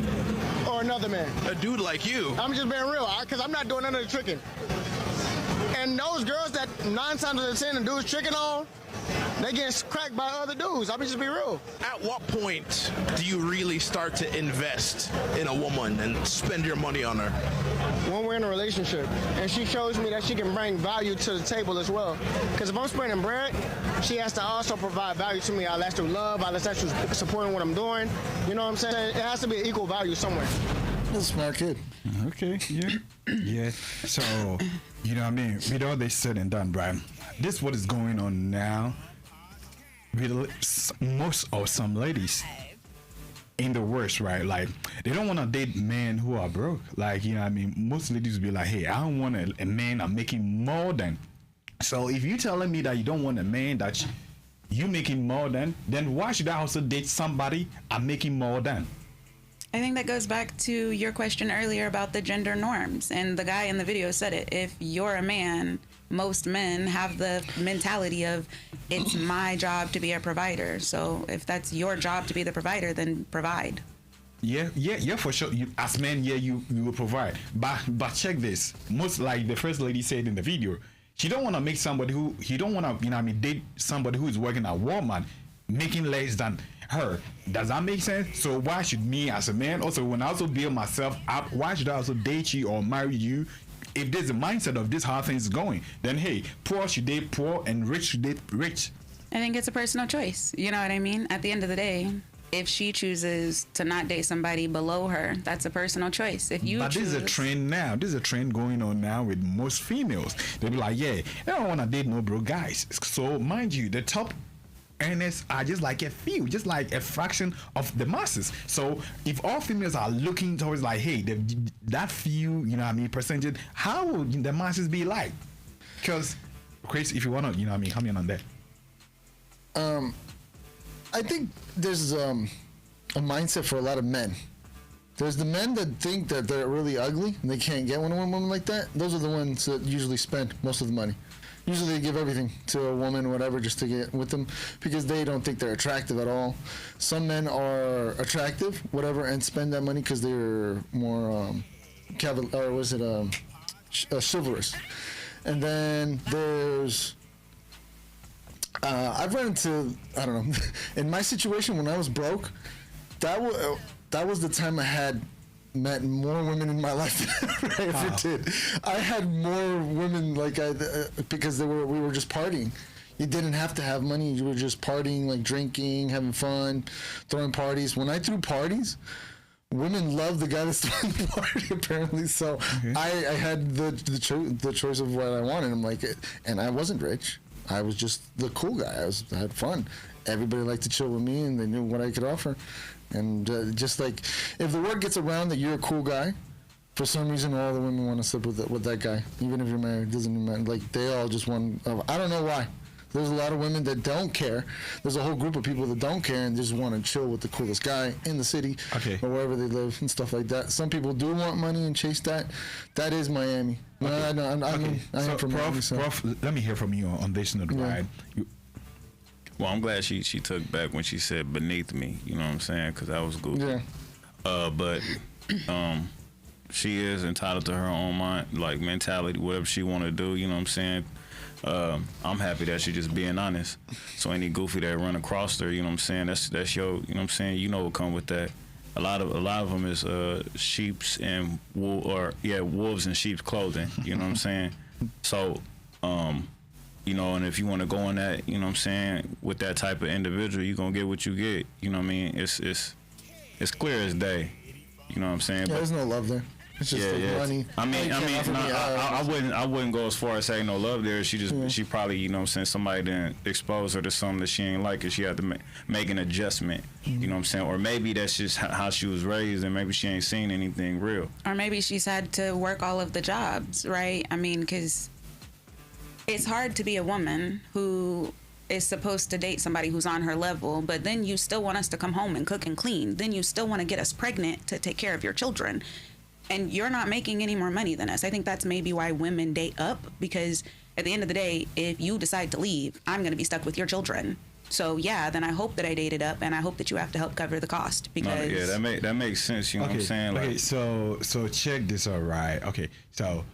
or another man. A dude like you? I'm just being real, because I'm not doing none of the tricking. And those girls that 9 times out of 10 the dudes tricking on, they get cracked by other dudes. I'm just be real. At what point do you really start to invest in a woman and spend your money on her? When we're in a relationship and she shows me that she can bring value to the table as well. Because if I'm spending bread, she has to also provide value to me. I'll ask through love, I'll ask through supporting what I'm doing. You know what I'm saying? It has to be an equal value somewhere. That's a smart kid. Okay, yeah. Yeah. So, you know what I mean? With all this said and done, Brian, this is what is going on now with most of some ladies in the worst, right? Like, they don't want to date men who are broke. Like, you know what I mean? Most ladies be like, hey, I don't want a man I'm making more than. So if you telling me that you don't want a man that you making more than, then why should I also date somebody I'm making more than? I think that goes back to your question earlier about the gender norms. And the guy in the video said it. If you're a man, most men have the mentality of, it's my job to be a provider. So if that's your job to be the provider, then provide. Yeah, for sure. As men, you will provide. But check this. Most, like the first lady said in the video, she don't want to make somebody who, he don't want to, date somebody who is working at Walmart, making less than her. Does that make sense? So why should me as a man, also when I also build myself up, why should I also date you or marry you? If there's a mindset of this how things going, then hey, poor should date poor and rich should date rich. I think it's a personal choice. You know what I mean? At the end of the day, if she chooses to not date somebody below her, that's a personal choice. If you But choose, this is a trend now. This is a trend going on now with most females. They be like, yeah, I don't want to date no broke guys. So mind you, the top earners are just like a few, just like a fraction of the masses. So if all females are looking towards like, hey, that few, you know what I mean, percentage, how would the masses be like? Because, Chris, if you want to, you know what I mean, come in on that. I think there's a mindset for a lot of men. There's the men that think that they're really ugly and they can't get one woman like that. Those are the ones that usually spend most of the money. Usually they give everything to a woman or whatever just to get with them because they don't think they're attractive at all. Some men are attractive, whatever, and spend that money because they're more chivalrous. And then there's I've run into, I don't know, in my situation when I was broke, that was the time I had met more women in my life than I ever did. I had more women because we were just partying. You didn't have to have money. You were just partying, like drinking, having fun, throwing parties. When I threw parties, women love the guy that's throwing the party, apparently. So I had the choice of what I wanted. I'm like, and I wasn't rich. I was just the cool guy. I had fun. Everybody liked to chill with me, and they knew what I could offer. And just like, if the word gets around that you're a cool guy, for some reason all the women want to sleep with that guy, even if you're married. Doesn't matter. Like, they all just want. I don't know why. There's a lot of women that don't care. There's a whole group of people that don't care and just want to chill with the coolest guy in the city or wherever they live and stuff like that. Some people do want money and chase that. That is Miami. Okay. I am from Miami. So. Prof, let me hear from you on this note, right? Well, I'm glad she took back when she said beneath me. You know what I'm saying? Because that was good. Yeah. But she is entitled to her own mind, like mentality, whatever she want to do. You know what I'm saying? I'm happy that she just being honest. So any goofy that run across her, you know what I'm saying? That's your, you know what I'm saying? You know what come with that. A lot of them is sheep's and wolves in sheep's clothing. You know what I'm saying? So, you know, and if you want to go on that, you know what I'm saying, with that type of individual, you gonna get what you get. You know what I mean? It's clear as day. You know what I'm saying? Yeah, there's no love there. It's just money. I wouldn't go as far as saying no love there. She probably, you know what I'm saying, somebody didn't expose her to something that she ain't like, and she had to make an adjustment. You know what I'm saying? Or maybe that's just how she was raised, and maybe she ain't seen anything real. Or maybe she's had to work all of the jobs, right? I mean, because it's hard to be a woman who is supposed to date somebody who's on her level, but then you still want us to come home and cook and clean. Then you still want to get us pregnant to take care of your children. And you're not making any more money than us. I think that's maybe why women date up, because at the end of the day, if you decide to leave, I'm going to be stuck with your children. So yeah, then I hope that I dated up, and I hope that you have to help cover the cost, because that makes sense. You know what I'm saying? Okay, so check this out, right? Okay, so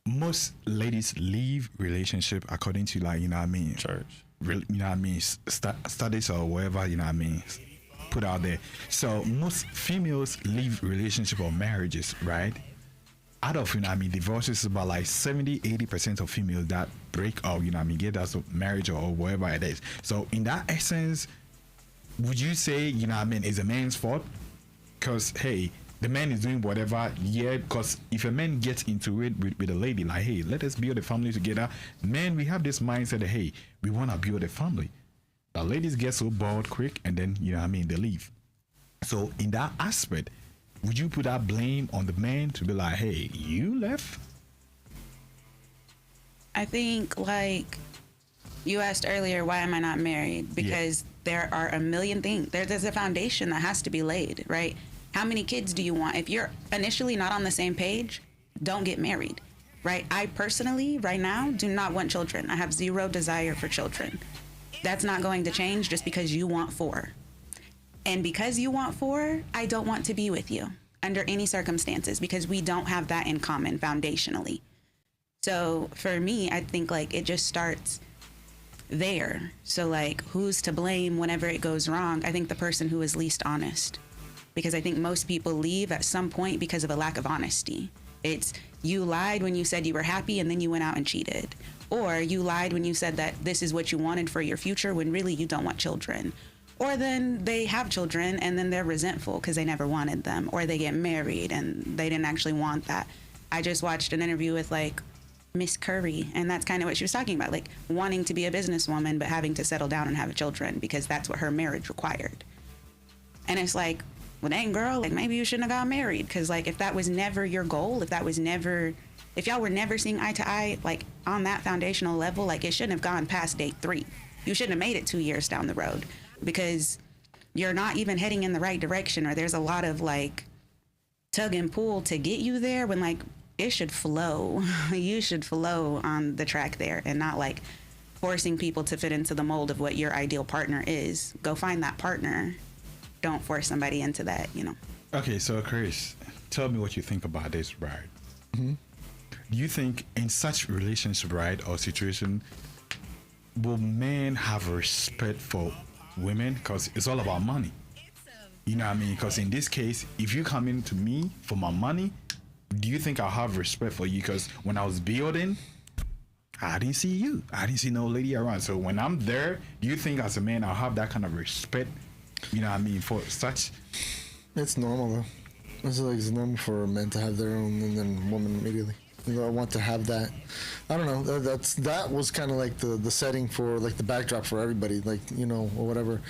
most ladies leave relationship according to, like, you know what I mean, church, you know what I mean, studies or whatever, you know what I mean, put out there. So most females leave relationship or marriages, right? Out of, you know what I mean, divorces is about like 70-80% of females that break up, you know what I mean, get us a marriage or whatever it is. So in that essence, would you say, you know what I mean, it's a man's fault? Because, hey, the man is doing whatever, because if a man gets into it with a lady, like, hey, let us build a family together, man, we have this mindset that, hey, we want to build a family. The ladies get so bored quick, and then, you know what I mean, they leave. So in that aspect, would you put that blame on the man to be like, hey, you left? I think, like you asked earlier, why am I not married? Because there are a million things. There's a foundation that has to be laid, right? How many kids do you want? If you're initially not on the same page, don't get married, right? I personally, right now, do not want children. I have zero desire for children. That's not going to change just because you want 4. And because you want 4, I don't want to be with you under any circumstances, because we don't have that in common foundationally. So for me, I think, like, it just starts there. So, like, who's to blame whenever it goes wrong? I think the person who is least honest, because I think most people leave at some point because of a lack of honesty. It's, you lied when you said you were happy and then you went out and cheated. Or you lied when you said that this is what you wanted for your future when really you don't want children. Or then they have children and then they're resentful because they never wanted them, or they get married and they didn't actually want that. I just watched an interview with like Miss Curry, and that's kind of what she was talking about, like wanting to be a businesswoman but having to settle down and have children because that's what her marriage required. And it's like, well, dang girl, like maybe you shouldn't have got married, because like if that was never your goal, if y'all were never seeing eye to eye, like on that foundational level, like it shouldn't have gone past date 3. You shouldn't have made it 2 years down the road, because you're not even heading in the right direction, or there's a lot of like tug and pull to get you there when like it should flow. You should flow on the track there and not like forcing people to fit into the mold of what your ideal partner is. Go find that partner. Don't force somebody into that, you know. Okay, so Chris, tell me what you think about this, right? Mm-hmm. Do you think in such relationship, right, or situation, will men have respect for women? Because it's all about money. You know what I mean? Because in this case, if you come into me for my money, do you think I'll have respect for you? Because when I was building, I didn't see you. I didn't see no lady around. So when I'm there, do you think as a man I'll have that kind of respect? You know what I mean? For such. It's normal though. It's normal for men to have their own, and then women immediately. You know, I want to have that. I don't know. That was kind of like the setting for like the backdrop for everybody. Like, you know, or whatever.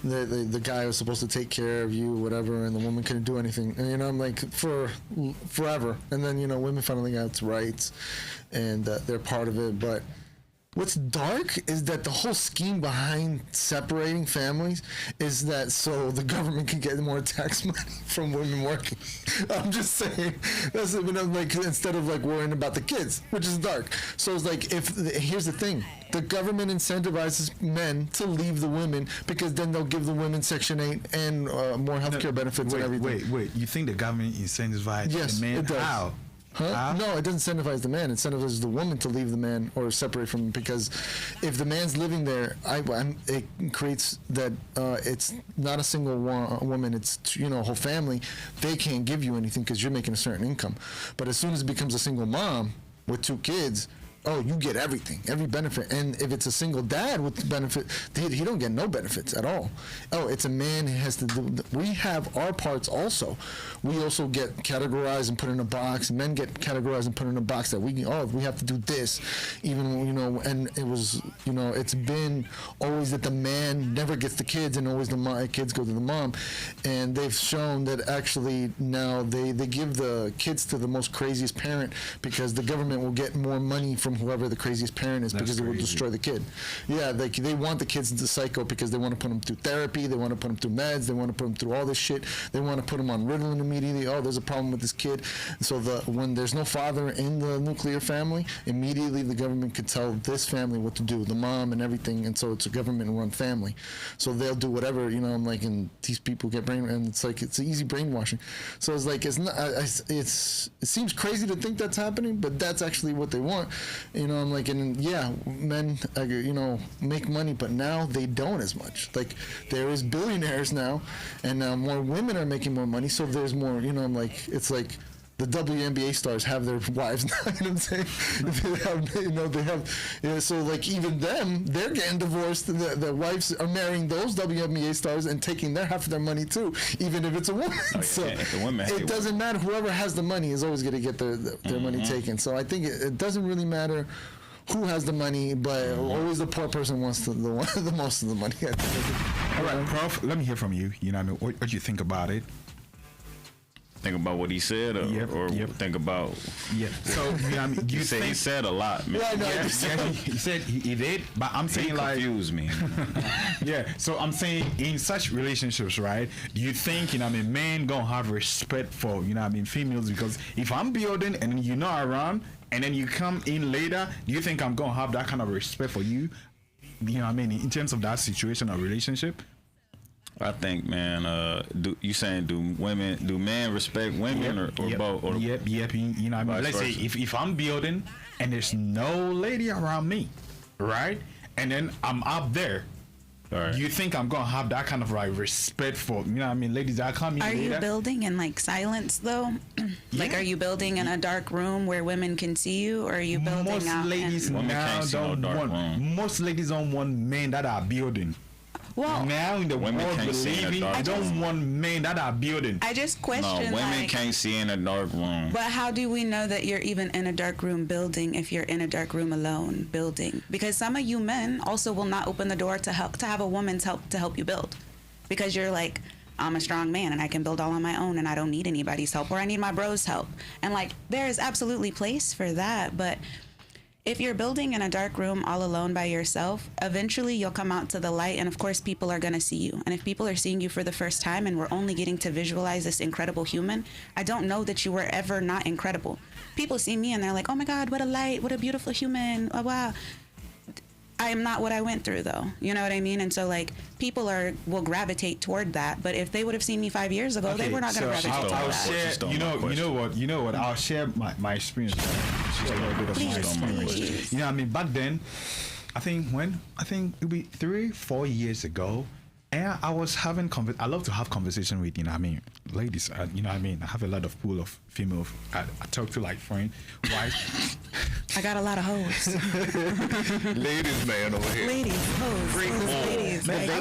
The guy was supposed to take care of you, whatever, and the woman couldn't do anything. And you know, I'm like for forever. And then you know, women finally got its rights, and they're part of it. But what's dark is that the whole scheme behind separating families is that so the government can get more tax money from women working. I'm just saying, that's, you know, like instead of like worrying about the kids, which is dark. So it's like, here's the thing, the government incentivizes men to leave the women because then they'll give the women Section 8 and more healthcare benefits and everything. Wait, you think the government incentivizes the men? It does. How? Huh? No, it doesn't incentivize the man. It incentivizes the woman to leave the man or separate from him, because if the man's living there, it creates that it's not a single woman. It's, you know, a whole family. They can't give you anything because you're making a certain income. But as soon as it becomes a single mom with 2 kids, oh, you get everything, every benefit. And if it's a single dad with benefit, he don't get no benefits at all. Oh, it's a man who has to do. We have our parts also. We also get categorized and put in a box. Men get categorized and put in a box that we have to do this, even, you know. And it was, you know, it's been always that the man never gets the kids, and always the kids go to the mom. And they've shown that actually now they give the kids to the most craziest parent, because the government will get more money from whoever the craziest parent is. That's because crazy. It will destroy the kid. Yeah, they want the kids into psycho because they want to put them through therapy, they want to put them through meds, they want to put them through all this shit. They want to put them on Ritalin immediately. Oh, there's a problem with this kid. So when there's no father in the nuclear family, immediately the government could tell this family what to do, the mom and everything, and so it's a government-run family. So they'll do whatever, you know. I'm like, and these people get brain, and it's like it's easy brainwashing. So it's like it's not. It seems crazy to think that's happening, but that's actually what they want. You know, I'm like, and yeah, men, you know, make money, but now they don't as much. Like, there is billionaires now, and now more women are making more money, so there's more, you know, I'm like, it's like the WNBA stars have their wives now, you know what I'm saying? They have, so like even them, they're getting divorced, and the wives are marrying those WNBA stars and taking their half of their money too, even if it's a woman. Oh, yeah, so it doesn't matter. Whoever has the money is always going to get their money taken. So I think it doesn't really matter who has the money, but always the poor person wants the most of the money. All right, Prof, let me hear from you. You know what I mean? What you think about it? Think about what he said, or think about. Yeah. So you know, I mean, you say he said a lot, man. Yeah, no, he said he did, but I'm saying like confused me. Yeah. So I'm saying in such relationships, right? Do you think, you know, I mean, men gonna have respect for, you know, I mean, females? Because if I'm building and you're not around, and then you come in later, do you think I'm gonna have that kind of respect for you? You know what I mean? In terms of that situation or relationship. I think, man, do men respect women or both? Or yep. You know what I mean? Let's say if I'm building and there's no lady around me, right? And then I'm up there. Right. Do you think I'm gonna have that kind of like respect for, you know what I mean, ladies that come in later? Are you building in like silence though? Like, are you building in a dark room where women can see you, or are you building most out? Ladies now don't want. Most ladies don't want men that are building. Well, now in the women world can't see in a believing, dark I don't want men that are building. I just No, question women like, can't see in a dark room. but how do we know that you're even in a dark room building if you're in a dark room alone building? Because some of you men also will not open the door to have a woman's help to help you build, because you're like, I'm a strong man and I can build all on my own and I don't need anybody's help, or I need my bro's help. And like, there is absolutely place for that, but if you're building in a dark room all alone by yourself, eventually you'll come out to the light, and of course people are going to see you. And if people are seeing you for the first time and we're only getting to visualize this incredible human, I don't know that you were ever not incredible. People see me and they're like, oh my God, what a light, what a beautiful human, oh wow. I am not what I went through though. You know what I mean? And so like, people will gravitate toward that, but if they would have seen me 5 years ago, they were not going to gravitate toward I'll that. share, you know what, I'll share my experience. Just a little bit of my experience. You know what I mean? Back then, I think it'll be 3-4 years ago, and I was having I love to have conversation with, you know what I mean, ladies, you know what I mean, I have a lot of pool of female, I talk to like friend, wife. I got a lot of hoes. Ladies man over here. Ladies, hoes, ladies. Man, Like,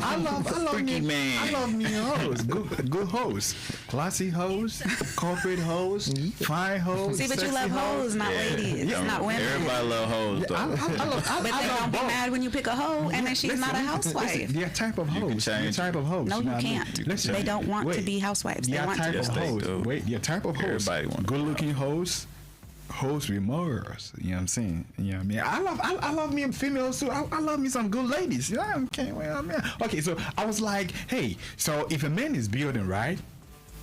I love Freaky me. man. I love me hoes. Good hoes. Classy hoes. Corporate hoes. Fine hoes. see, but you love hoes, not ladies, not women. Everybody love hoes though. But then don't be mad when you pick a hoe and then she's not a housewife. They're type of You can hoes. change They're type of hoes. No, know you what I mean? can't. Listen, They don't want to wait. be housewives. They Yeah, want to type be of Yes, they hoes. do. Wait, your type of hoes. Everybody want Good looking hoes. Hoes with morals. You know what I'm saying? You know what I mean? I love me females too. I love me some good ladies. You know what I mean? Okay, so I was like, hey, so if a man is building, right?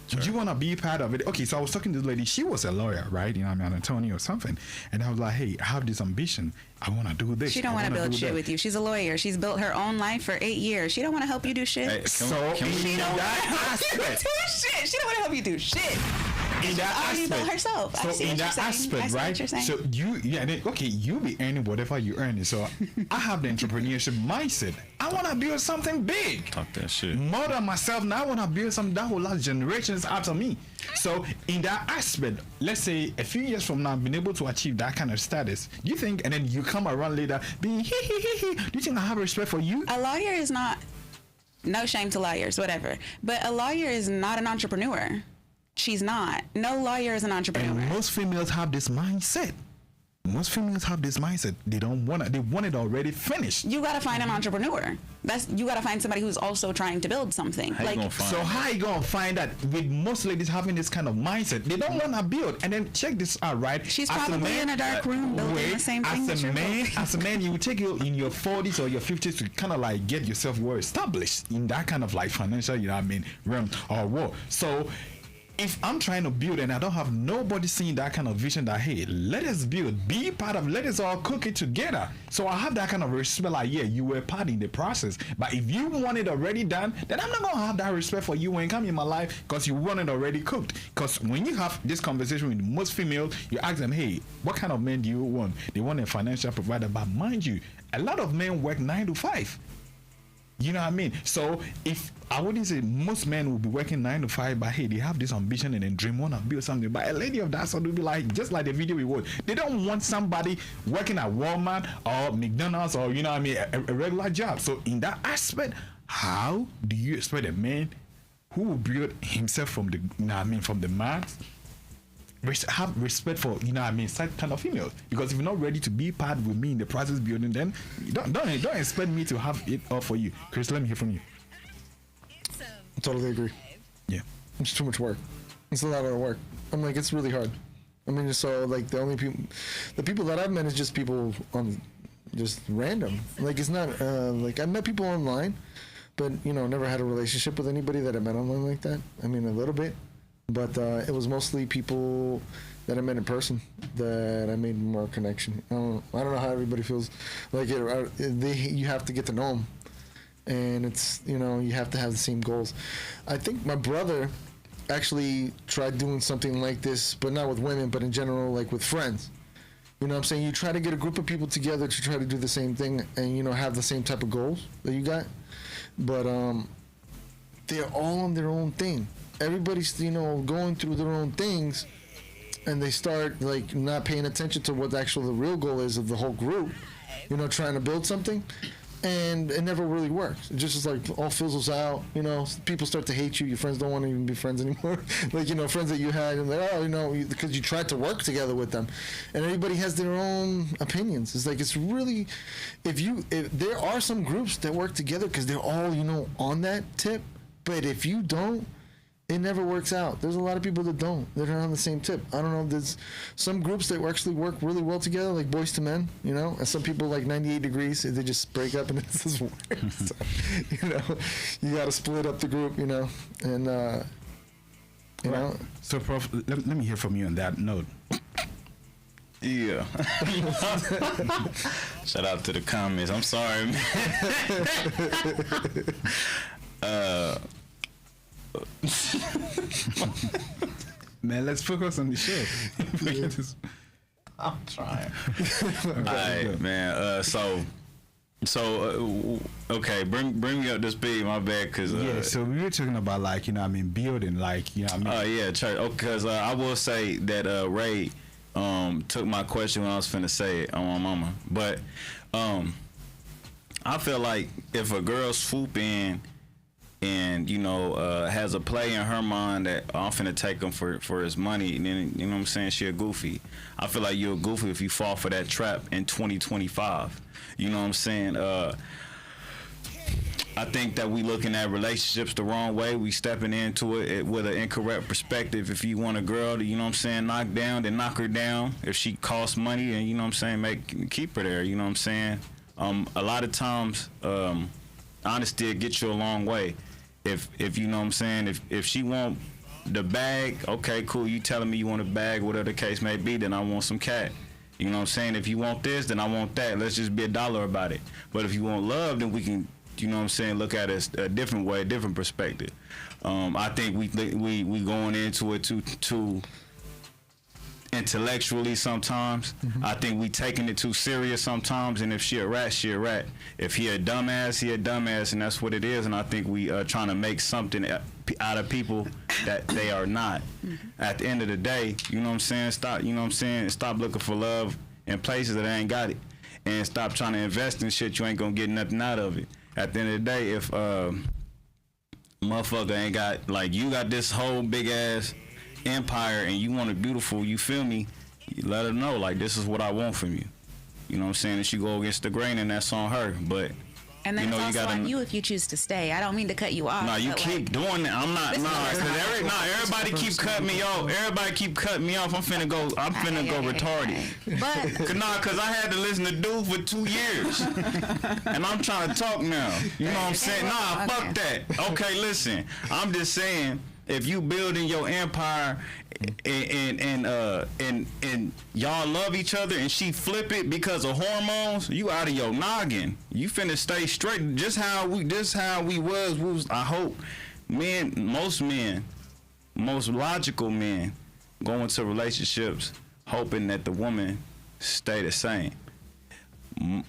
Do you want to be part of it? Okay, so I was talking to this lady. She was a lawyer, right? You know what I mean? An attorney or something. And I was like, hey, I have this ambition. I want to do this. She don't want to build shit that. with you. She's a lawyer. She's built her own life for 8 years. She don't want to help you do shit. Hey, Can we She don't want to that help you aspect? do shit. She don't want to help you do shit. In that already built aspect, herself. I so see in what that you're saying. I aspect, see what right? you're saying. So you be earning whatever you earn. So I have the entrepreneurship mindset. I want to build something big. Talk that shit. More than myself. Now I want to build something that will last generations after me. So in that aspect, let's say a few years from now, I've been able to achieve that kind of status. Do you think, and then you come around later being do you think I have respect for you? A lawyer is not, no shame to lawyers, whatever, but a lawyer is not an entrepreneur. She's not. No lawyer is an entrepreneur. And most females have this mindset. They don't want it. They want it already finished. You gotta find an entrepreneur. You gotta find somebody who's also trying to build something. How you gonna find So that? how you gonna find that with most ladies having this kind of mindset? They don't want to build. And then check this out, right? She's As a probably man- in a dark room building the same thing that as a you're man, building. as a man, you will take you in your 40s or your 50s to kind of like get yourself well established in that kind of like financial, you know what I mean, realm or what. So if I'm trying to build and I don't have nobody seeing that kind of vision that, hey, let us build, be part of, let us all cook it together. So I have that kind of respect, like, yeah, you were part in the process. But if you want it already done, then I'm not going to have that respect for you when you come in my life because you want it already cooked. Because when you have this conversation with most females, you ask them, hey, what kind of man do you want? They want a financial provider. But mind you, a lot of men work 9 to 5. You know what I mean? So if I wouldn't say most men will be working 9 to 5, but hey, they have this ambition and then dream, want to build something. But a lady of that sort will be like, just like the video we watched, they don't want somebody working at Walmart or McDonald's or, you know what I mean, a regular job. So in that aspect, how do you expect a man who will build himself from the, you know what I mean, from the max, have respect for, you know what I mean, such kind of females? Because if you're not ready to be part with me in the process building, then don't expect me to have it all for you. Chris, let me hear from you. I totally agree. Yeah. It's too much work. It's a lot of work. I'm like, it's really hard. I mean, so like the people that I've met is just people on, just random. Like it's not like I met people online, but you know, never had a relationship with anybody that I met online like that. I mean, a little bit, but it was mostly people that I met in person that I made more connection. I don't know how everybody feels. Like you have to get to know them, and it's, you know, you have to have the same goals. I think my brother actually tried doing something like this, but not with women, but in general, like with friends. You know what I'm saying? You try to get a group of people together to try to do the same thing and, you know, have the same type of goals that you got. But they're all on their own thing. Everybody's, you know, going through their own things, and they start, like, not paying attention to what actually the real goal is of the whole group. You know, trying to build something. and it never really works. It just is like all fizzles out. You know, people start to hate you. Your friends don't want to even be friends anymore. Like, you know, friends that you had, and like, oh, you know, because you tried to work together with them, and everybody has their own opinions. It's like, it's really, if there are some groups that work together because they're all, you know, on that tip, but if you don't, it never works out. There's a lot of people that don't. They're not on the same tip. I don't know. There's some groups that actually work really well together, like Boys to Men, you know. And some people, like 98 Degrees, they just break up and it doesn't work. So, you know, you got to split up the group, you know. And, you know. So, Prof, let me hear from you on that note. Yeah. Shout out to the comments. I'm sorry, man. Man, let's focus on the show. I'm trying. All right, man. Okay, bring me up to speed. My bad, cause yeah. So we were talking about, like, you know, building, like, you know, yeah, church. Oh, cause I will say that Ray took my question when I was finna say it on my mama, but I feel like if a girl swoop in and, you know, has a play in her mind that I'm finna take him for his money, and then, you know what I'm saying, she a goofy. I feel like you're a goofy if you fall for that trap in 2025. You know what I'm saying? I think that we looking at relationships the wrong way. We stepping into it with an incorrect perspective. If you want a girl to, you know what I'm saying, knock down, then knock her down. If she costs money, and, you know what I'm saying, keep her there. You know what I'm saying? A lot of times, honesty will get you a long way. If you know what I'm saying, if she want the bag, okay, cool, you telling me you want a bag, whatever the case may be, then I want some cat. You know what I'm saying? If you want this, then I want that. Let's just be $1 about it. But if you want love, then we can, you know what I'm saying, look at it a different way, a different perspective. I think we going into it too intellectually sometimes. Mm-hmm. I think we taking it too serious sometimes, and if she a rat, she a rat. If he a dumbass, he a dumbass, and that's what it is. And I think we are trying to make something out of people that they are not. Mm-hmm. At the end of the day, you know what I'm saying, stop, you know what I'm saying, stop looking for love in places that ain't got it, and stop trying to invest in shit you ain't gonna get nothing out of it. At the end of the day, if motherfucker ain't got, like, you got this whole big ass empire and you want it beautiful, you feel me, you let her know, like, this is what I want from you. You know what I'm saying? And she go against the grain, and that's on her. But and then, you know, it's also on you if you choose to stay. I don't mean to cut you off. No, you keep doing that. I'm not. Everybody keep cutting me off. Everybody keep cutting me off. I'm finna go retarded. But cause I had to listen to dude for 2 years, and I'm trying to talk now. You know what I'm saying? Fuck that. Okay, listen. I'm just saying, if you building your empire and y'all love each other and she flip it because of hormones, you out of your noggin. You finna stay straight. Just how we was, I hope most logical men go into relationships hoping that the woman stay the same.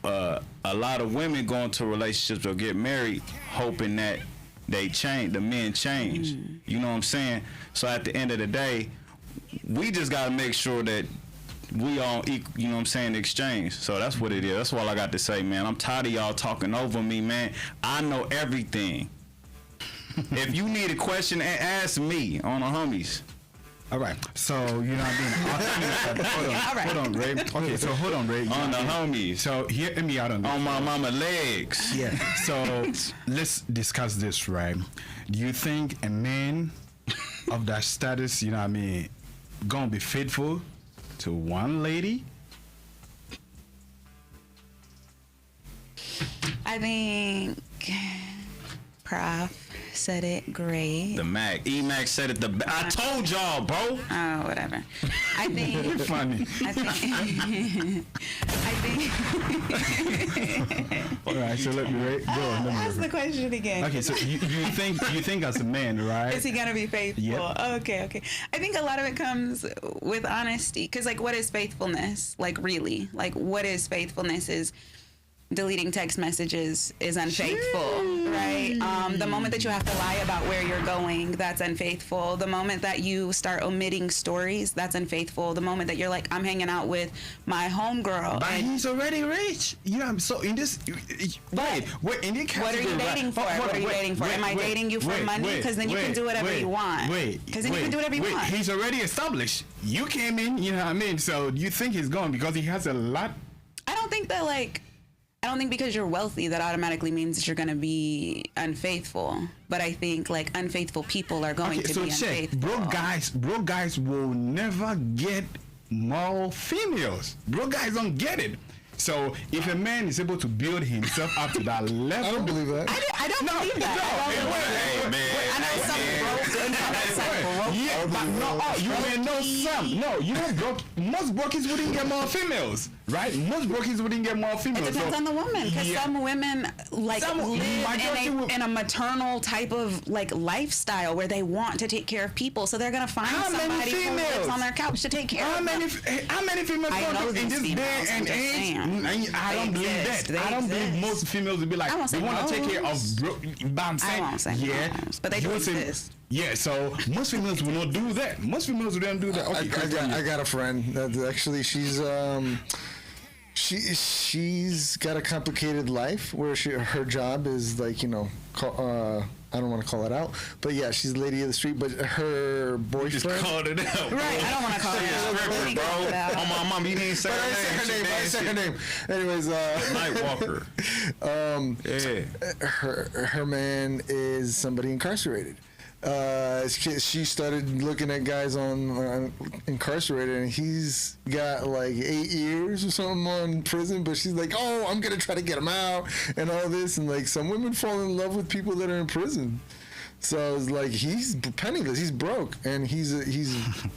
A lot of women go into relationships or get married hoping that they change, the men change. You know what I'm saying? So at the end of the day, we just gotta make sure that we all equal, you know what I'm saying, exchange. So that's what it is. That's all I got to say, man. I'm tired of y'all talking over me, man. I know everything. If you need a question, ask me on the homies. All right. So, you know what I mean? Hold on, Ray. Okay, so hold on, Ray. On the homies. So hear me out on this. On my mama legs. Yeah. So let's discuss this, right? Do you think a man of that status, you know what I mean, gonna be faithful to one lady? I think Prof said it great. The Mac. E-Mac said it I told y'all, bro. Oh, whatever. I think. You're funny. I think. All right, so let me go on. Ask the question again. Okay, so you think as a man, right? Is he gonna be faithful? Yep. Okay. I think a lot of it comes with honesty, because, like, what is faithfulness? Like, really, like, what is faithfulness? Is deleting text messages is unfaithful. right? The moment that you have to lie about where you're going, that's unfaithful. The moment that you start omitting stories, that's unfaithful. The moment that you're like, I'm hanging out with my homegirl. But he's already rich. Yeah, so in this, wait, in this what are you dating for? What are you dating for? Am I dating you for money? Because then you can do whatever you want. Because then you can do whatever you want. He's already established. You came in, you know what I mean? So you think he's gone because he has a lot? I don't think because you're wealthy that automatically means that you're going to be unfaithful. But I think like unfaithful people are going to be unfaithful. Broke guys will never get more females. Broke guys don't get it. So if a man is able to build himself up to that level, I don't believe that. I don't believe that. I know some broke and some yeah, but no, you may know some. No, you know, most brokers wouldn't get more females, right? Most brokers wouldn't get more females. It depends on the woman, because some women live in a maternal type of like lifestyle where they want to take care of people, so they're gonna find somebody who lives on their couch to take care of them. How many females in this day and age? I don't believe that. I don't believe most females would be like, they want to take care of but I'm saying, I won't say most, but they do exist. Yeah, so most females will not do that. Most females wouldn't do that. Okay, I got a friend that actually she's got a complicated life where her job is like, you know, I don't want to call it out, but yeah, she's the lady of the street. But her boyfriend just called it out, right? I don't want to call it out, bro. On my mom, you didn't say her name. I said her name. Anyways, Night Walker. Her man is somebody incarcerated. She started looking at guys on incarcerated, and he's got like 8 years or something on prison, but she's like, oh, I'm gonna try to get him out and all this, and like some women fall in love with people that are in prison. So it's like he's penniless, he's broke, and he's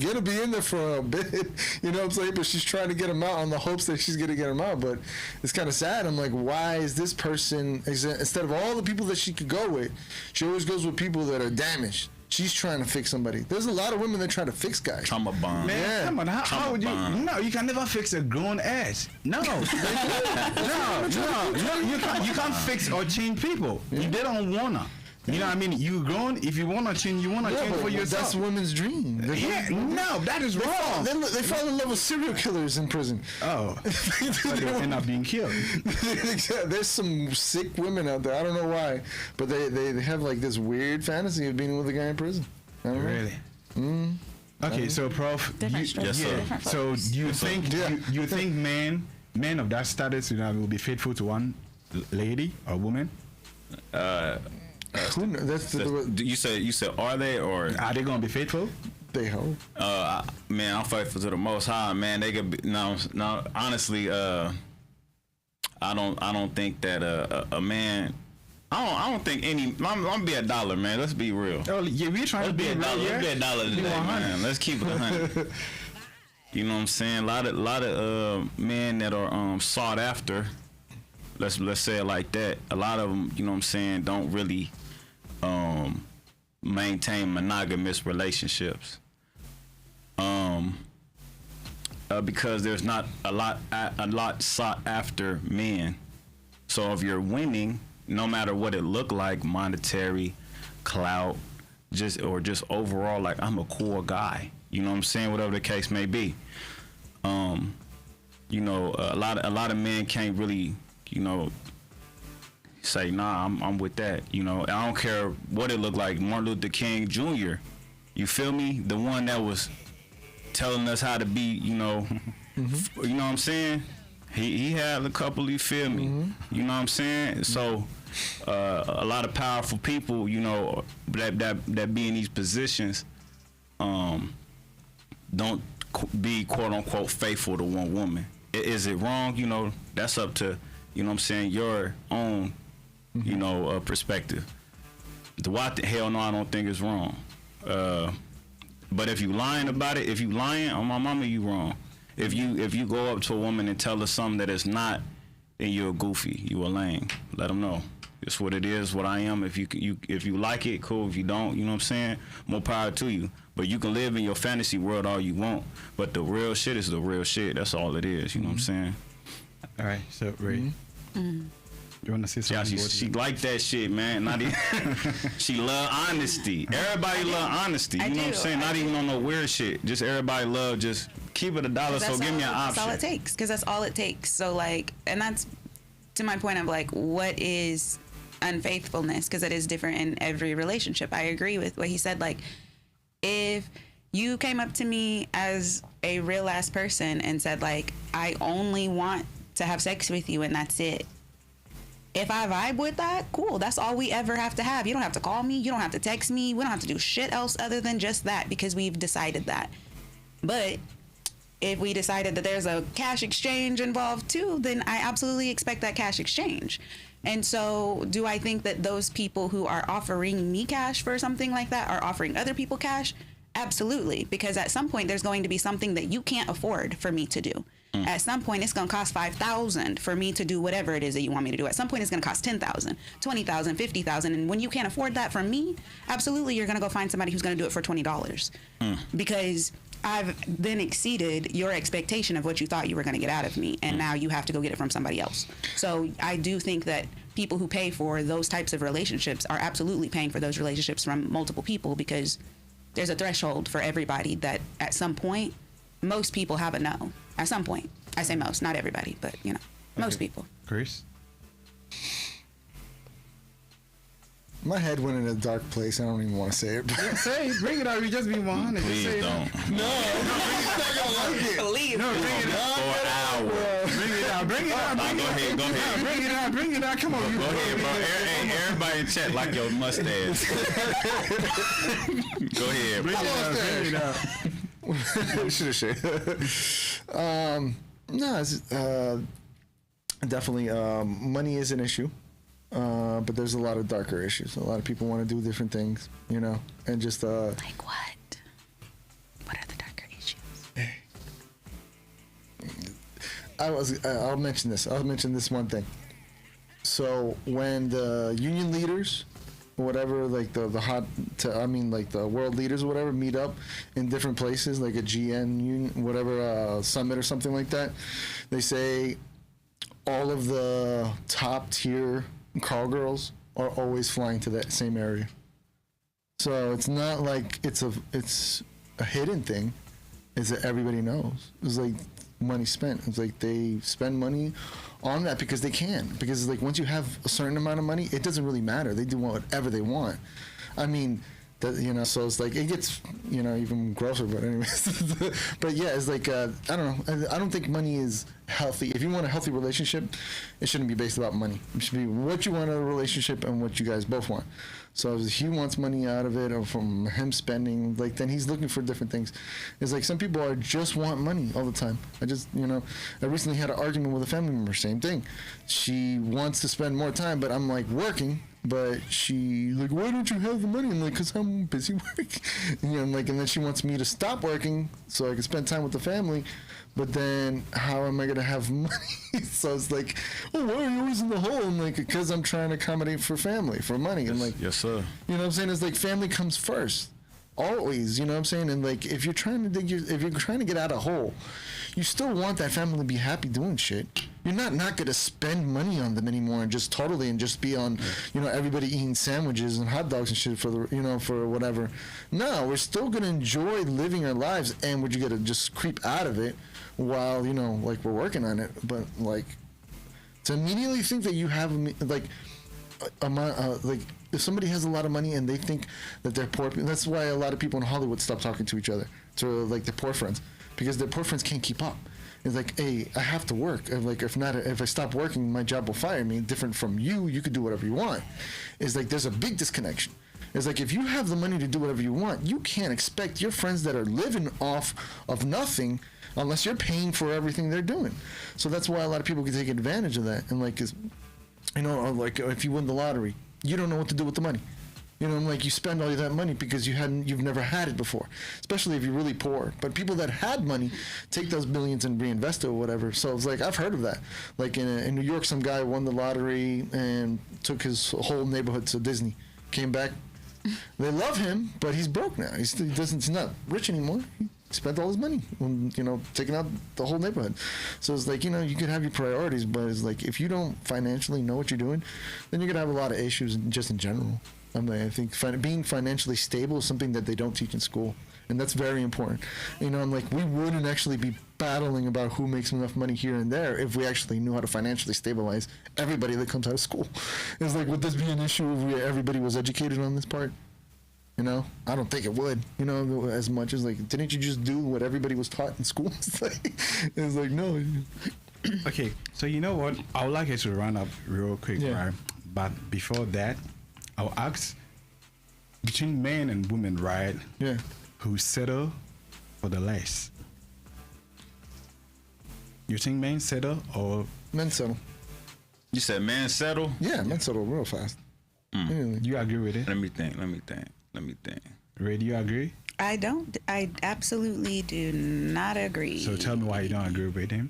gonna be in there for a bit, you know what I'm saying? But she's trying to get him out on the hopes that she's gonna get him out. But it's kind of sad. I'm like, why is this person, instead of all the people that she could go with, she always goes with people that are damaged? She's trying to fix somebody. There's a lot of women that try to fix guys. Trauma bond. Man, yeah. Come on. How would you? No, you can never fix a grown ass. No. No. You can't fix or change people. Yeah. They don't wanna. You know what I mean? You grown. If you wanna change, you wanna change for yourself. That's women's dream. No, that is wrong. They fall in love with serial killers in prison. Oh, they end up being killed. There's some sick women out there. I don't know why, but they have like this weird fantasy of being with a guy in prison. Really? Okay, so Prof, so you think men of that status, you know, will be faithful to one lady or woman? You said are they, or are they gonna be faithful? They hope. Man, I'm faithful to the Most High. Man, they could be. No. Honestly, I don't think that a man. I don't think any. I'm gonna be $1, man. Let's be real. Oh yeah, we're trying to be $1. Let's be $1 today, man. Let's keep it 100. You know what I'm saying? A lot of men that are sought after. Let's say it like that. A lot of them, you know what I'm saying, don't really maintain monogamous relationships. Because there's not a lot sought after men. So if you're winning, no matter what it look like, monetary, clout, just overall, like I'm a cool guy. You know what I'm saying? Whatever the case may be. You know, a lot of men can't really, you know, say, nah, I'm with that. You know, I don't care what it looked like. Martin Luther King Jr., you feel me? The one that was telling us how to be, you know, you know what I'm saying? He had a couple, you feel me? You know what I'm saying? So a lot of powerful people, you know, that be in these positions, don't be quote unquote faithful to one woman. Is it wrong? You know, that's up to, you know what I'm saying, your own, you know, perspective. Hell no, I don't think it's wrong. But if you lying about it, if you lying on my mama, you wrong. If you go up to a woman and tell her something that is not, then you're a goofy, you a lame. Let them know. It's what it is, what I am. If you like it, cool. If you don't, you know what I'm saying, more power to you. But you can live in your fantasy world all you want, but the real shit is the real shit. That's all it is, you know what I'm saying? All right, so Ray. You want to say Yeah, something? she like that shit, man. Not even, she love honesty. Everybody love honesty. You know what I'm saying? Not even on no weird shit. Just everybody love, just keep it $1. So give me an option. That's all it takes. Because that's all it takes. So like, and that's to my point of like, what is unfaithfulness? Because it is different in every relationship. I agree with what he said. Like, if you came up to me as a real ass person and said like, I only want to have sex with you and that's it. If I vibe with that, cool. That's all we ever have to have. You don't have to call me. You don't have to text me. We don't have to do shit else other than just that because we've decided that. But if we decided that there's a cash exchange involved too, then I absolutely expect that cash exchange. And so do I think that those people who are offering me cash for something like that are offering other people cash? Absolutely. Because at some point there's going to be something that you can't afford for me to do. At some point, it's going to cost $5,000 for me to do whatever it is that you want me to do. At some point, it's going to cost $10,000, $20,000, $50,000. And when you can't afford that from me, absolutely, you're going to go find somebody who's going to do it for $20. Because I've then exceeded your expectation of what you thought you were going to get out of me. And now you have to go get it from somebody else. So I do think that people who pay for those types of relationships are absolutely paying for those relationships from multiple people because there's a threshold for everybody that at some point, most people have a no. At some point. I say most, not everybody, but, you know, most people. Chris? My head went in a dark place. I don't even want to say it. But Say it. Bring it out. You just be 100. Please Say don't. It. no, he's not going to like it. Believe No, bring it out. For an hour. Bring it out. Bring it out. Nah, go ahead. Bring it out. Bring it out. Come on. Go ahead, bro. Everybody in chat like your mustache. Go ahead, bro. Bring it out. Should have shared. No, it's definitely money is an issue, but there's a lot of darker issues. A lot of people want to do different things, you know, and just like what? What are the darker issues? I'll mention this. I'll mention this one thing. So when the union leaders, whatever, like the world leaders or whatever, meet up in different places, like a GN union, whatever, summit or something like that, they say all of the top tier call girls are always flying to that same area. So it's not like it's a hidden thing. It's that everybody knows. It's like money spent. It's like they spend money on that because they can. Because it's like once you have a certain amount of money, it doesn't really matter. They do whatever they want. I mean, that, you know, so it's like it gets, you know, even grosser. But anyways, but yeah, it's like I don't know. I don't think money is healthy. If you want a healthy relationship, it shouldn't be based about money. It should be what you want out of a relationship and what you guys both want. So if he wants money out of it or from him spending, like, then he's looking for different things. It's like some people are just want money all the time. I recently had an argument with a family member, same thing. She wants to spend more time, but I'm like working, but she like, why don't you have the money? I'm like, cause I'm busy working. You know, like, and then she wants me to stop working so I can spend time with the family. But then how am I going to have money? So it's like, oh, why are you always in the hole? I'm like, because I'm trying to accommodate for family, for money. I'm like, yes, sir. You know what I'm saying? It's like family comes first. Always, you know what I'm saying? And like, if you're trying to get out of a hole, you still want that family to be happy doing shit. You're not going to spend money on them anymore and just be on, you know, everybody eating sandwiches and hot dogs and shit for the, you know, for whatever. No, we're still going to enjoy living our lives, and we're going to just creep out of it while, you know, like, we're working on it. But like, to immediately think that you have like if somebody has a lot of money and they think that they're poor, that's why a lot of people in Hollywood stop talking to each other, to like their poor friends, because their poor friends can't keep up. It's like, hey, I have to work. And like, if I stop working, my job will fire me. Different from you could do whatever you want. It's like there's a big disconnection. It's like if you have the money to do whatever you want, you can't expect your friends that are living off of nothing unless you're paying for everything they're doing. So that's why a lot of people can take advantage of that. And like, you know, like if you win the lottery, you don't know what to do with the money. You know, like you spend all of that money because you've never had it before, especially if you're really poor. But people that had money take those millions and reinvest it or whatever. So it's like, I've heard of that. Like in New York, some guy won the lottery and took his whole neighborhood to Disney. Came back. They love him, but he's broke now. He's not rich anymore. spent all his money on, taking out the whole neighborhood. So it's like, you could have your priorities, but it's like, if you don't financially know what you're doing, then you're going to have a lot of issues just in general. I think being financially stable is something that they don't teach in school. And that's very important. I'm like, we wouldn't actually be battling about who makes enough money here and there if we actually knew how to financially stabilize everybody that comes out of school. It's like, would this be an issue if everybody was educated on this part? I don't think it would, as much as like, didn't you just do what everybody was taught in school? It's like no. Okay, so you know what? I would like you to run up real quick, right? But before that, I'll ask, between men and women, right? Yeah. Who settle for the less? You think men settle or men settle? You said men settle? Yeah, men settle real fast. You agree with it? Let me think. Ray, do you agree? I don't. I absolutely do not agree. So tell me why you don't agree with him.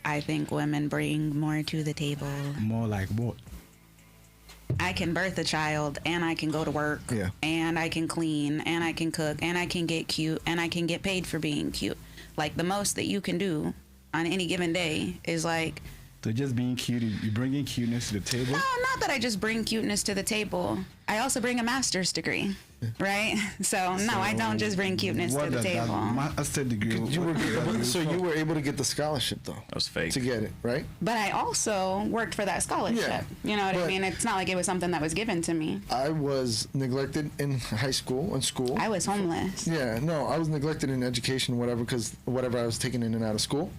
I think women bring more to the table. More like what? I can birth a child, and I can go to work, and I can clean, and I can cook, and I can get cute, and I can get paid for being cute. Like, the most that you can do on any given day is like... So just being cute, you bringing cuteness to the table? No, not that I just bring cuteness to the table. I also bring a master's degree, right? So no, I don't just bring cuteness to the table. Master degree. You were able to get the scholarship, though. That was fake. To get it, right? But I also worked for that scholarship. Yeah, you know what I mean? It's not like it was something that was given to me. I was neglected in high school, I was homeless. Yeah, no, I was neglected in education, because whatever I was taking in and out of school.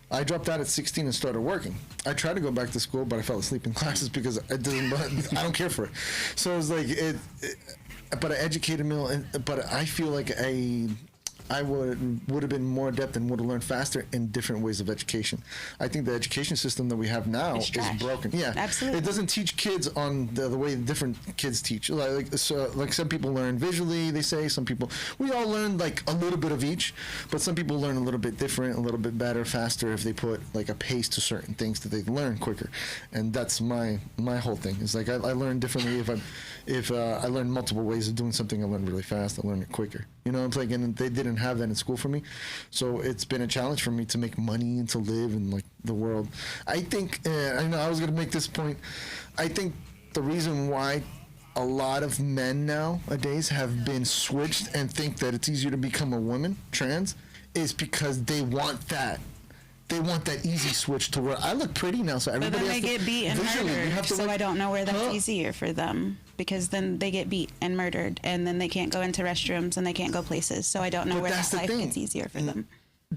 I dropped out at 16 and started working. I tried to go back to school, but I fell asleep in classes because I don't care for it. So it was like but I educated me, but I feel like I would have been more adept and would have learned faster in different ways of education. I think the education system that we have now is broken. Yeah, absolutely. It doesn't teach kids on the way different kids teach. Like some people learn visually, they say. Some people, we all learn like a little bit of each, but some people learn a little bit different, a little bit better, faster if they put like a pace to certain things that they learn quicker. And that's my whole thing. It's like I learn differently if I learn multiple ways of doing something. I learn really fast. I learn it quicker. I'm like, and they didn't have that in school for me, so it's been a challenge for me to make money and to live in like the world. I think I know I was gonna make this point. I think the reason why a lot of men nowadays have been switched and think that it's easier to become a woman trans is because they want that. They want that easy switch to where I look pretty now, so everybody but then they get beat and murdered. So I don't know where that's easier for them, because then they get beat and murdered, and then they can't go into restrooms and they can't go places. So I don't know where that life gets easier for them.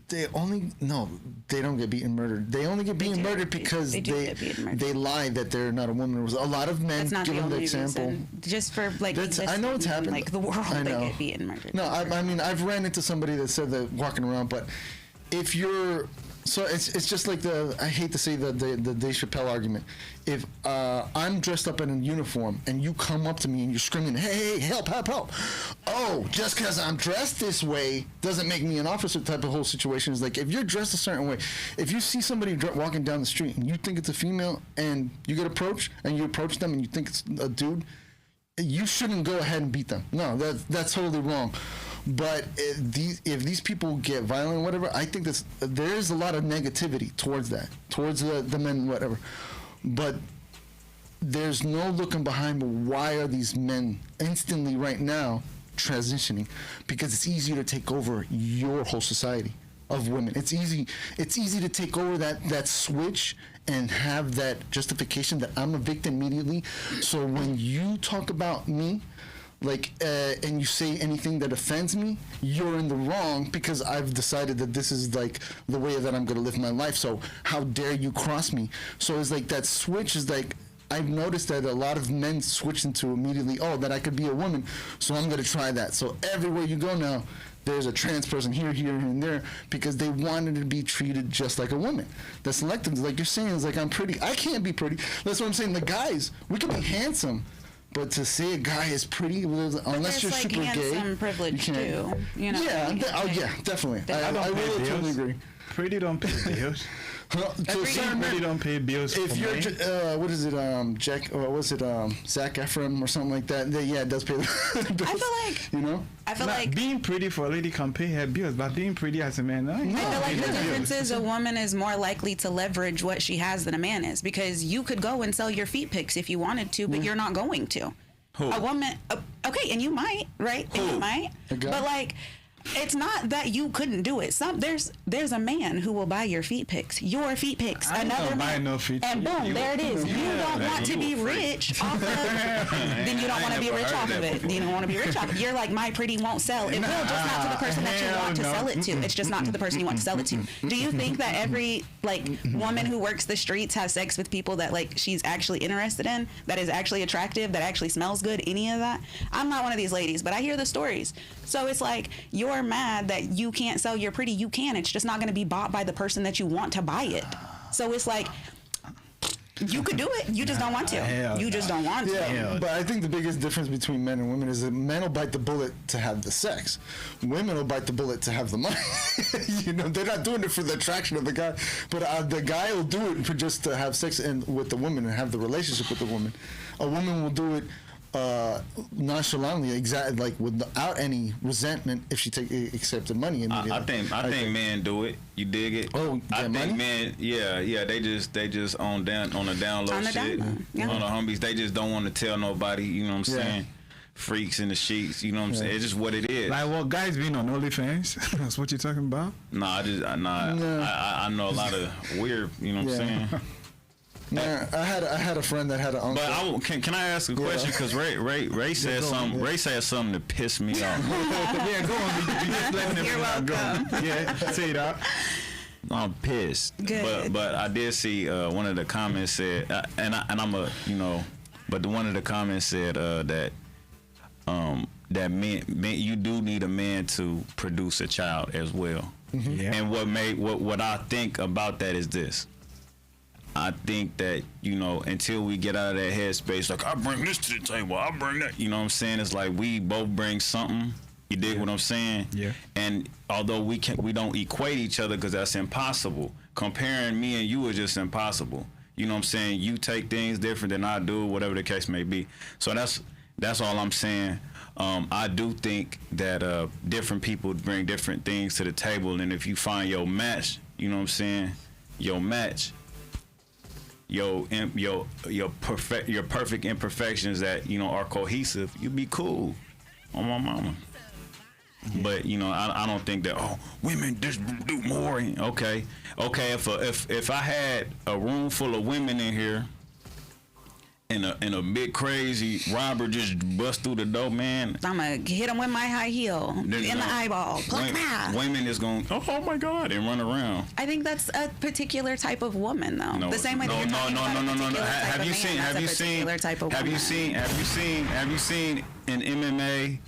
They don't get beaten and murdered. They only get beaten and murdered because they lie that they're not a woman. A lot of men give them the example. Just for like, I know it's happened. Like the world, they get beaten and murdered. No, I mean I've ran into somebody that said that walking around, but if you're so it's just like I hate to say the Dave Chappelle argument. If I'm dressed up in a uniform and you come up to me and you're screaming, hey, help, help, help. Oh, just because I'm dressed this way doesn't make me an officer type of whole situation. Is like if you're dressed a certain way, if you see somebody walking down the street and you think it's a female and you get approached and you approach them and you think it's a dude, you shouldn't go ahead and beat them. No, that's totally wrong. But if these people get violent or whatever, I think there is a lot of negativity towards that, towards the men, whatever. But there's no looking behind, why are these men instantly right now transitioning? Because it's easier to take over your whole society of women. It's easy to take over that switch and have that justification that I'm a victim immediately. So when you talk about me, and you say anything that offends me, you're in the wrong because I've decided that this is like the way that I'm going to live my life. So how dare you cross me? So it's like that switch is like, I've noticed that a lot of men switch into immediately, that I could be a woman, so I'm going to try that. So everywhere you go now, there's a trans person here, and there, because they wanted to be treated just like a woman. The selective, like you're saying, is like, I'm pretty. I can't be pretty. That's what I'm saying. The guys, we can be handsome. But to say a guy is pretty, unless you're super gay, privilege you can't. Too, Yeah, definitely. I really totally agree. pretty don't pay bills. So certain Pretty don't pay bills. if for you're, men. what is it, Jack, or was it Zac Efron or something like that? Yeah, it does pay the bills. I feel like You know? I feel Not like being pretty for a lady can pay her bills, but being pretty as a man, no. I feel like the difference is a woman is more likely to leverage what she has than a man is, because you could go and sell your feet pics if you wanted to, but you're not going to. Who? A woman, okay, and you might, right? And you might, Okay. but like, it's not that you couldn't do it. There's a man who will buy your feet pics, I another don't buy man, no feet and pics. boom, there it is. You don't want to be rich off of, then you don't want to be rich off of it. You don't want to be rich off of it. You're like, my pretty won't sell. It will, just not to the person that you want to sell it to. It's just not to the person you want to sell it to. Do you think that every like woman who works the streets has sex with people that like she's actually interested in, that is actually attractive, that actually smells good, any of that? I'm not one of these ladies, but I hear the stories. So it's like, you're mad that you can't sell your pretty. You can. It's just not going to be bought by the person that you want to buy it. So it's like, you could do it. You just don't want to. Hell You just don't want to. Yeah, but I think the biggest difference between men and women is that men will bite the bullet to have the sex. Women will bite the bullet to have the money. You know, they're not doing it for the attraction of the guy, but the guy will do it for just to have sex and with the woman and have the relationship with the woman. A woman will do it nonchalantly, exactly, like without any resentment if she accepted money immediately. I think men do it. You dig it? Oh, I get think money? men, yeah. They just on the down low On the shit, down low, yeah. on the humbies. They just don't want to tell nobody. You know what I'm Yeah. saying? Freaks in the sheets. You know what I'm saying? It's just what it is. Like what guys being on OnlyFans? That's what you're talking about? I know a lot of weird. You know what I'm Yeah. saying? Yeah, I had a friend that had an uncle. But can I ask a question? Because Ray said something. Ray said something that pissed me off. Yeah, go on. You just letting them You're welcome. go. Yeah, say that. I'm pissed. Good. But I did see one of the comments said, but one of the comments said that men you do need a man to produce a child as well. Yeah. And what I think about that is this. I think that, until we get out of that headspace, like, I bring this to the table, I bring that, you know what I'm saying? It's like we both bring something. You dig what I'm saying? Yeah. And although we don't equate each other because that's impossible. Comparing me and you is just impossible. You know what I'm saying? You take things different than I do, whatever the case may be. So that's all I'm saying. I do think that different people bring different things to the table, and if you find your match, you know what I'm saying? Your match. Your perfect imperfections that are cohesive, you be cool on my mama. But I don't think that women just do more. Okay. If I had a room full of women in here and a big crazy robber just bust through the door, man, I'm gonna hit him with my high heel in the eyeball. Women is going, oh my God, and run around. I think that's a particular type of woman, though. The same way that you're talking about a particular type Have of you man, seen? that's Have a you particular seen? type of Have woman. you seen in MMA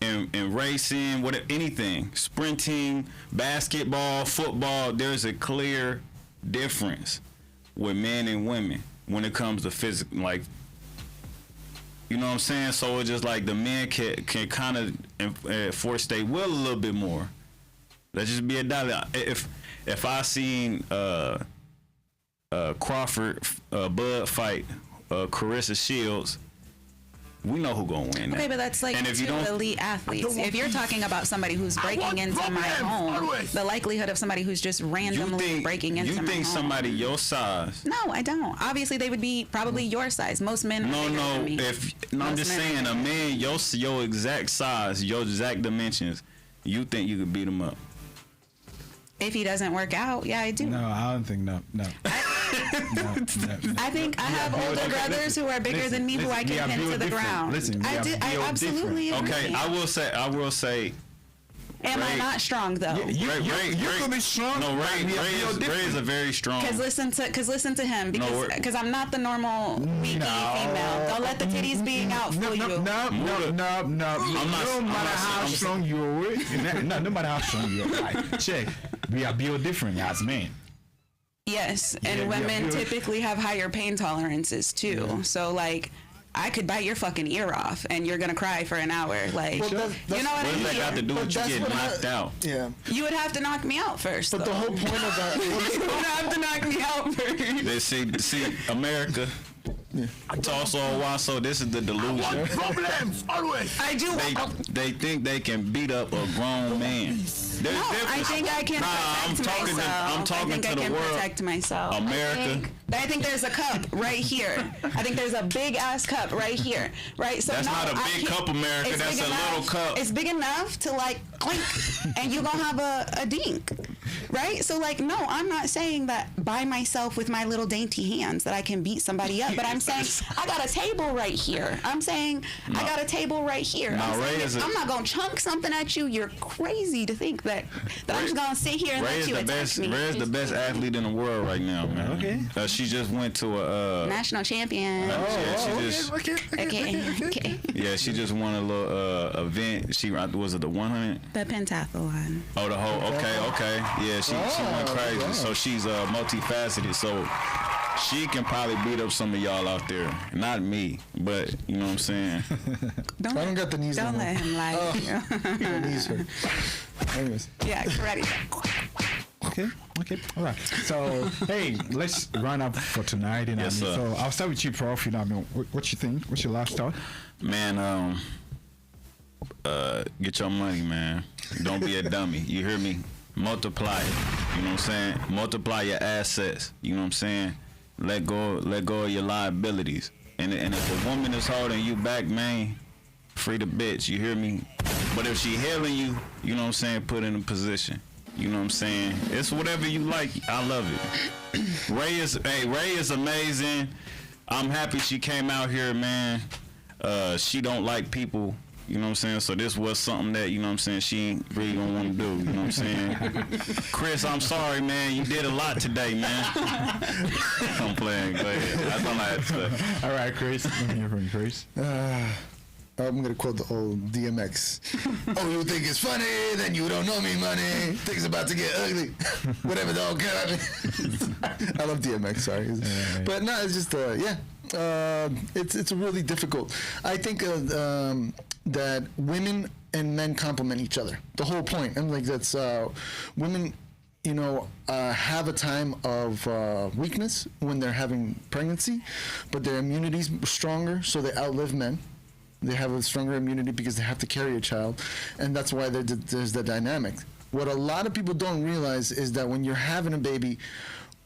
and racing, anything, sprinting, basketball, football? There's a clear difference with men and women when it comes to physical, like, you know what I'm saying? So it's just like the men can kind of enforce their will a little bit more. Let's just be a dollar. If I seen Crawford Bud fight Carissa Shields, we know who gonna win. Okay, but that's like And if you two don't- elite athletes. If you're talking about somebody who's breaking into my home, the likelihood of somebody who's just randomly breaking into my home. You think somebody your size? No, I don't. Obviously, they would be probably your size. Most men. Are bigger than me. I'm Most just men are saying, a bigger. man your exact size, your exact dimensions, you think you could beat him up? If he doesn't work out, yeah, I do. No, I don't think no. No, I think I have older brothers who are bigger than me who I can pin to the ground. Listen, I absolutely agree. Okay, I will say. Am I Ray- not strong though? You could be strong. No, Ray is a very strong. Cause listen to him because I'm not the normal weak female. Don't let the titties being out fool you. No. No matter how strong you are, no matter how strong you are, check. We are built different as men. Yes, and Yeah, women yeah. typically have higher pain tolerances too. Yeah. So like, I could bite your fucking ear off and you're gonna cry for an hour. Like, Well, you know what I What mean? does that got to do with you that's getting what knocked out? Yeah. You would have to knock me out first. But the whole point of that. you would have to knock me out first. They see America. Toss all while, so this is the delusion. Problems always. I do. They think they can beat up a grown man. No, I think I can protect myself. I'm talking I think to I the can world. protect myself. America. I think there's a cup right here. I think there's a big ass cup right here. Right? So That's no, not a I big can't- cup, America. it's That's big a enough- little cup. It's big enough to like clink, and you're gonna have a dink. Right? So like, no, I'm not saying that by myself with my little dainty hands that I can beat somebody up, but I'm saying I got a table right here. I'm saying I got a table right here. No, I'm, Ray saying is a- I'm not gonna chunk something at you. You're crazy to think that I'm just gonna sit here and Ray let is you the attack best. me. Ray is the best athlete in the world right now, man. Okay. She just went to a. National champion. Okay. Yeah, she just won a little event. She was it the 100? The pentathlon. Oh, the whole. Okay. Yeah, she went crazy. So she's multifaceted. So she can probably beat up some of y'all out there. Not me, but you know what I'm saying. Don't I don't got the knees Don't no let him lie to you. My knees hurt. Anyways. Yeah, ready. Okay. All right. So, hey, let's run up for tonight. You know Yes, what I mean? sir. So, I'll start with you, Prof. You know what I mean? What you think? What's your last thought? Man, get your money, man. Don't be a dummy. You hear me? Multiply it. You know what I'm saying? Multiply your assets. You know what I'm saying? Let go of your liabilities. And if a woman is holding you back, man, free the bitch. You hear me? But if she healing you, you know what I'm saying? Put in a position. You know what I'm saying? It's whatever you like. I love it. Ray is amazing. I'm happy she came out here, man. She don't like people. You know what I'm saying? So this was something that, you know what I'm saying, she ain't really gonna want to do. You know what I'm saying? Chris, I'm sorry, man. You did a lot today, man. I'm playing. Go ahead. That's all I had to say. All right, Chris. Let me hear from you, Chris. I'm gonna quote the old DMX. Oh, you think it's funny? Then you don't know me, money. Things about to get ugly. Whatever, dog. I love DMX. Sorry, but no, it's just it's really difficult. I think that women and men complement each other. The whole point, and like that's women. Have a time of weakness when they're having pregnancy, but their immunity's stronger, so they outlive men. They have a stronger immunity because they have to carry a child, and that's why there's the dynamic. What a lot of people don't realize is that when you're having a baby,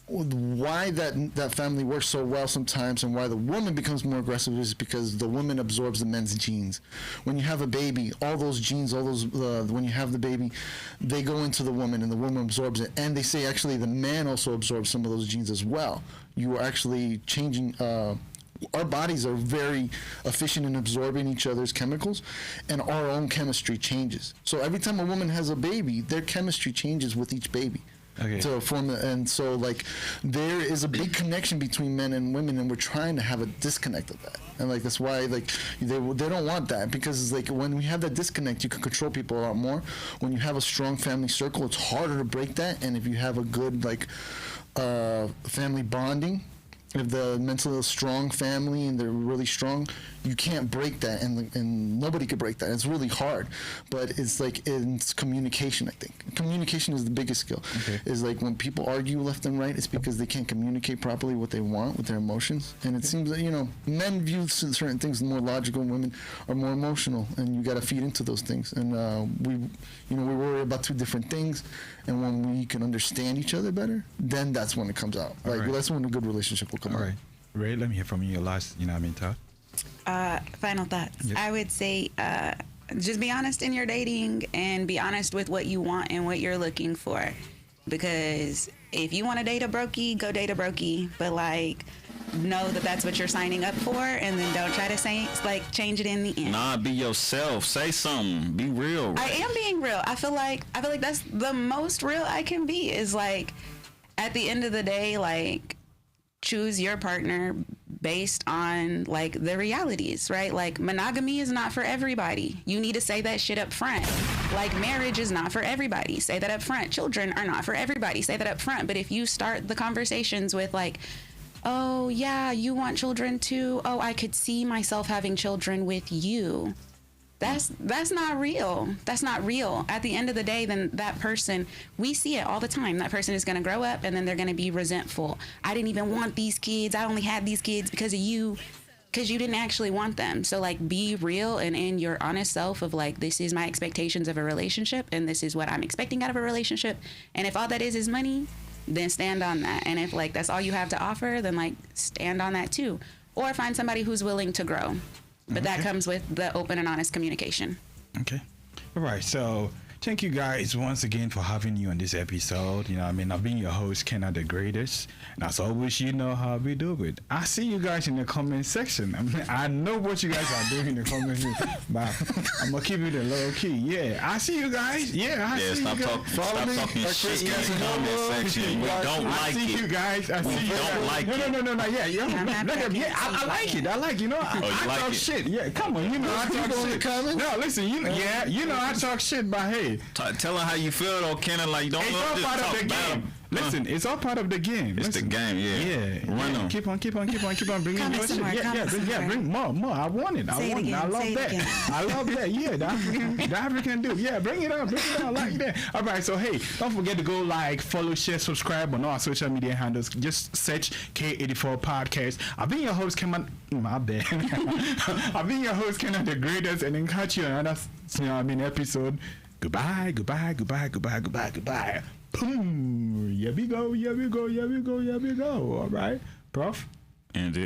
why that family works so well sometimes and why the woman becomes more aggressive is because the woman absorbs the men's genes. When you have a baby, all those genes, when you have the baby, they go into the woman and the woman absorbs it. And they say actually the man also absorbs some of those genes as well. You are actually changing. Our bodies are very efficient in absorbing each other's chemicals, and our own chemistry changes. So every time a woman has a baby, their chemistry changes with each baby. Okay. To form and so like there is a big connection between men and women, and we're trying to have a disconnect of that. And like that's why like they don't want that, because it's like when we have that disconnect, you can control people a lot more. When you have a strong family circle, it's harder to break that. And if you have a good like family bonding, if the mentally strong family and they're really strong, you can't break that, and nobody could break that. It's really hard, but it's like it's communication. I think communication is the biggest skill. Okay. Is like when people argue left and right, it's because they can't communicate properly what they want with their emotions. And it seems that men view certain things more logical, women are more emotional, and you got to feed into those things. And we worry about two different things, and when we can understand each other better, then that's when it comes out. Like right. That's when a good relationship will come All out. right. Ray, let me hear from you. Your last, thought. Final thoughts. Yep. I would say just be honest in your dating and be honest with what you want and what you're looking for. Because if you want to date a brokey, go date a brokey. But like, know that that's what you're signing up for, and then don't try to change it in the end. Nah, be yourself. Say something. Be real. I am being real. I feel like that's the most real I can be. Is like, at the end of the day, like, choose your partner based on like the realities, right? Like, monogamy is not for everybody. You need to say that shit up front. Like, marriage is not for everybody. Say that up front. Children are not for everybody. Say that up front. But if you start the conversations with like, oh yeah, you want children too? Oh, I could see myself having children with you. That's not real. That's not real. At the end of the day, then that person, we see it all the time. That person is going to grow up and then they're going to be resentful. I didn't even want these kids. I only had these kids because of you, because you didn't actually want them. So like, be real and in your honest self of like, this is my expectations of a relationship and this is what I'm expecting out of a relationship. And if all that is money, then stand on that. And if like that's all you have to offer, then like stand on that too. Or find somebody who's willing to grow. But that comes with the open and honest communication. Okay. All right. So thank you guys once again for having you on this episode. You know, I mean, I've been your host, Kenna the Greatest. And as always, you know how we do it. I see you guys in the comment section. I mean, I know what you guys are doing in the comment section, but I'm going to keep it a low key. Yeah, I see you guys. Yeah, I see stop you guys. Stop talking shit in the comment section. We don't like I see it. you guys. I see you don't guys. like it. No. Yeah, I like it. I like, you know, I like talk it. shit. Yeah, come on. You know, I talk shit. No, listen, you know, I talk shit, but hey. Tell her how you feel, though, Kenna. Like, you don't It's love all this part of talk the about game. him. Listen, it's all part of the game. It's Listen. the game, yeah. Run on. Keep on bringing Comment more some shit. more, Bring more. I want it. Say it again, I love say it that. again. I love that. Yeah, the African dude. Yeah, bring it on like that. All right, so hey, don't forget to go like, follow, share, subscribe on all our social media handles. Just search K84 Podcast. I've been your host, Kenan. My bad. I've been your host, Kenan the Greatest, and then catch you on another, episode. Goodbye. Boom. Here we go. All right, Prof. End it.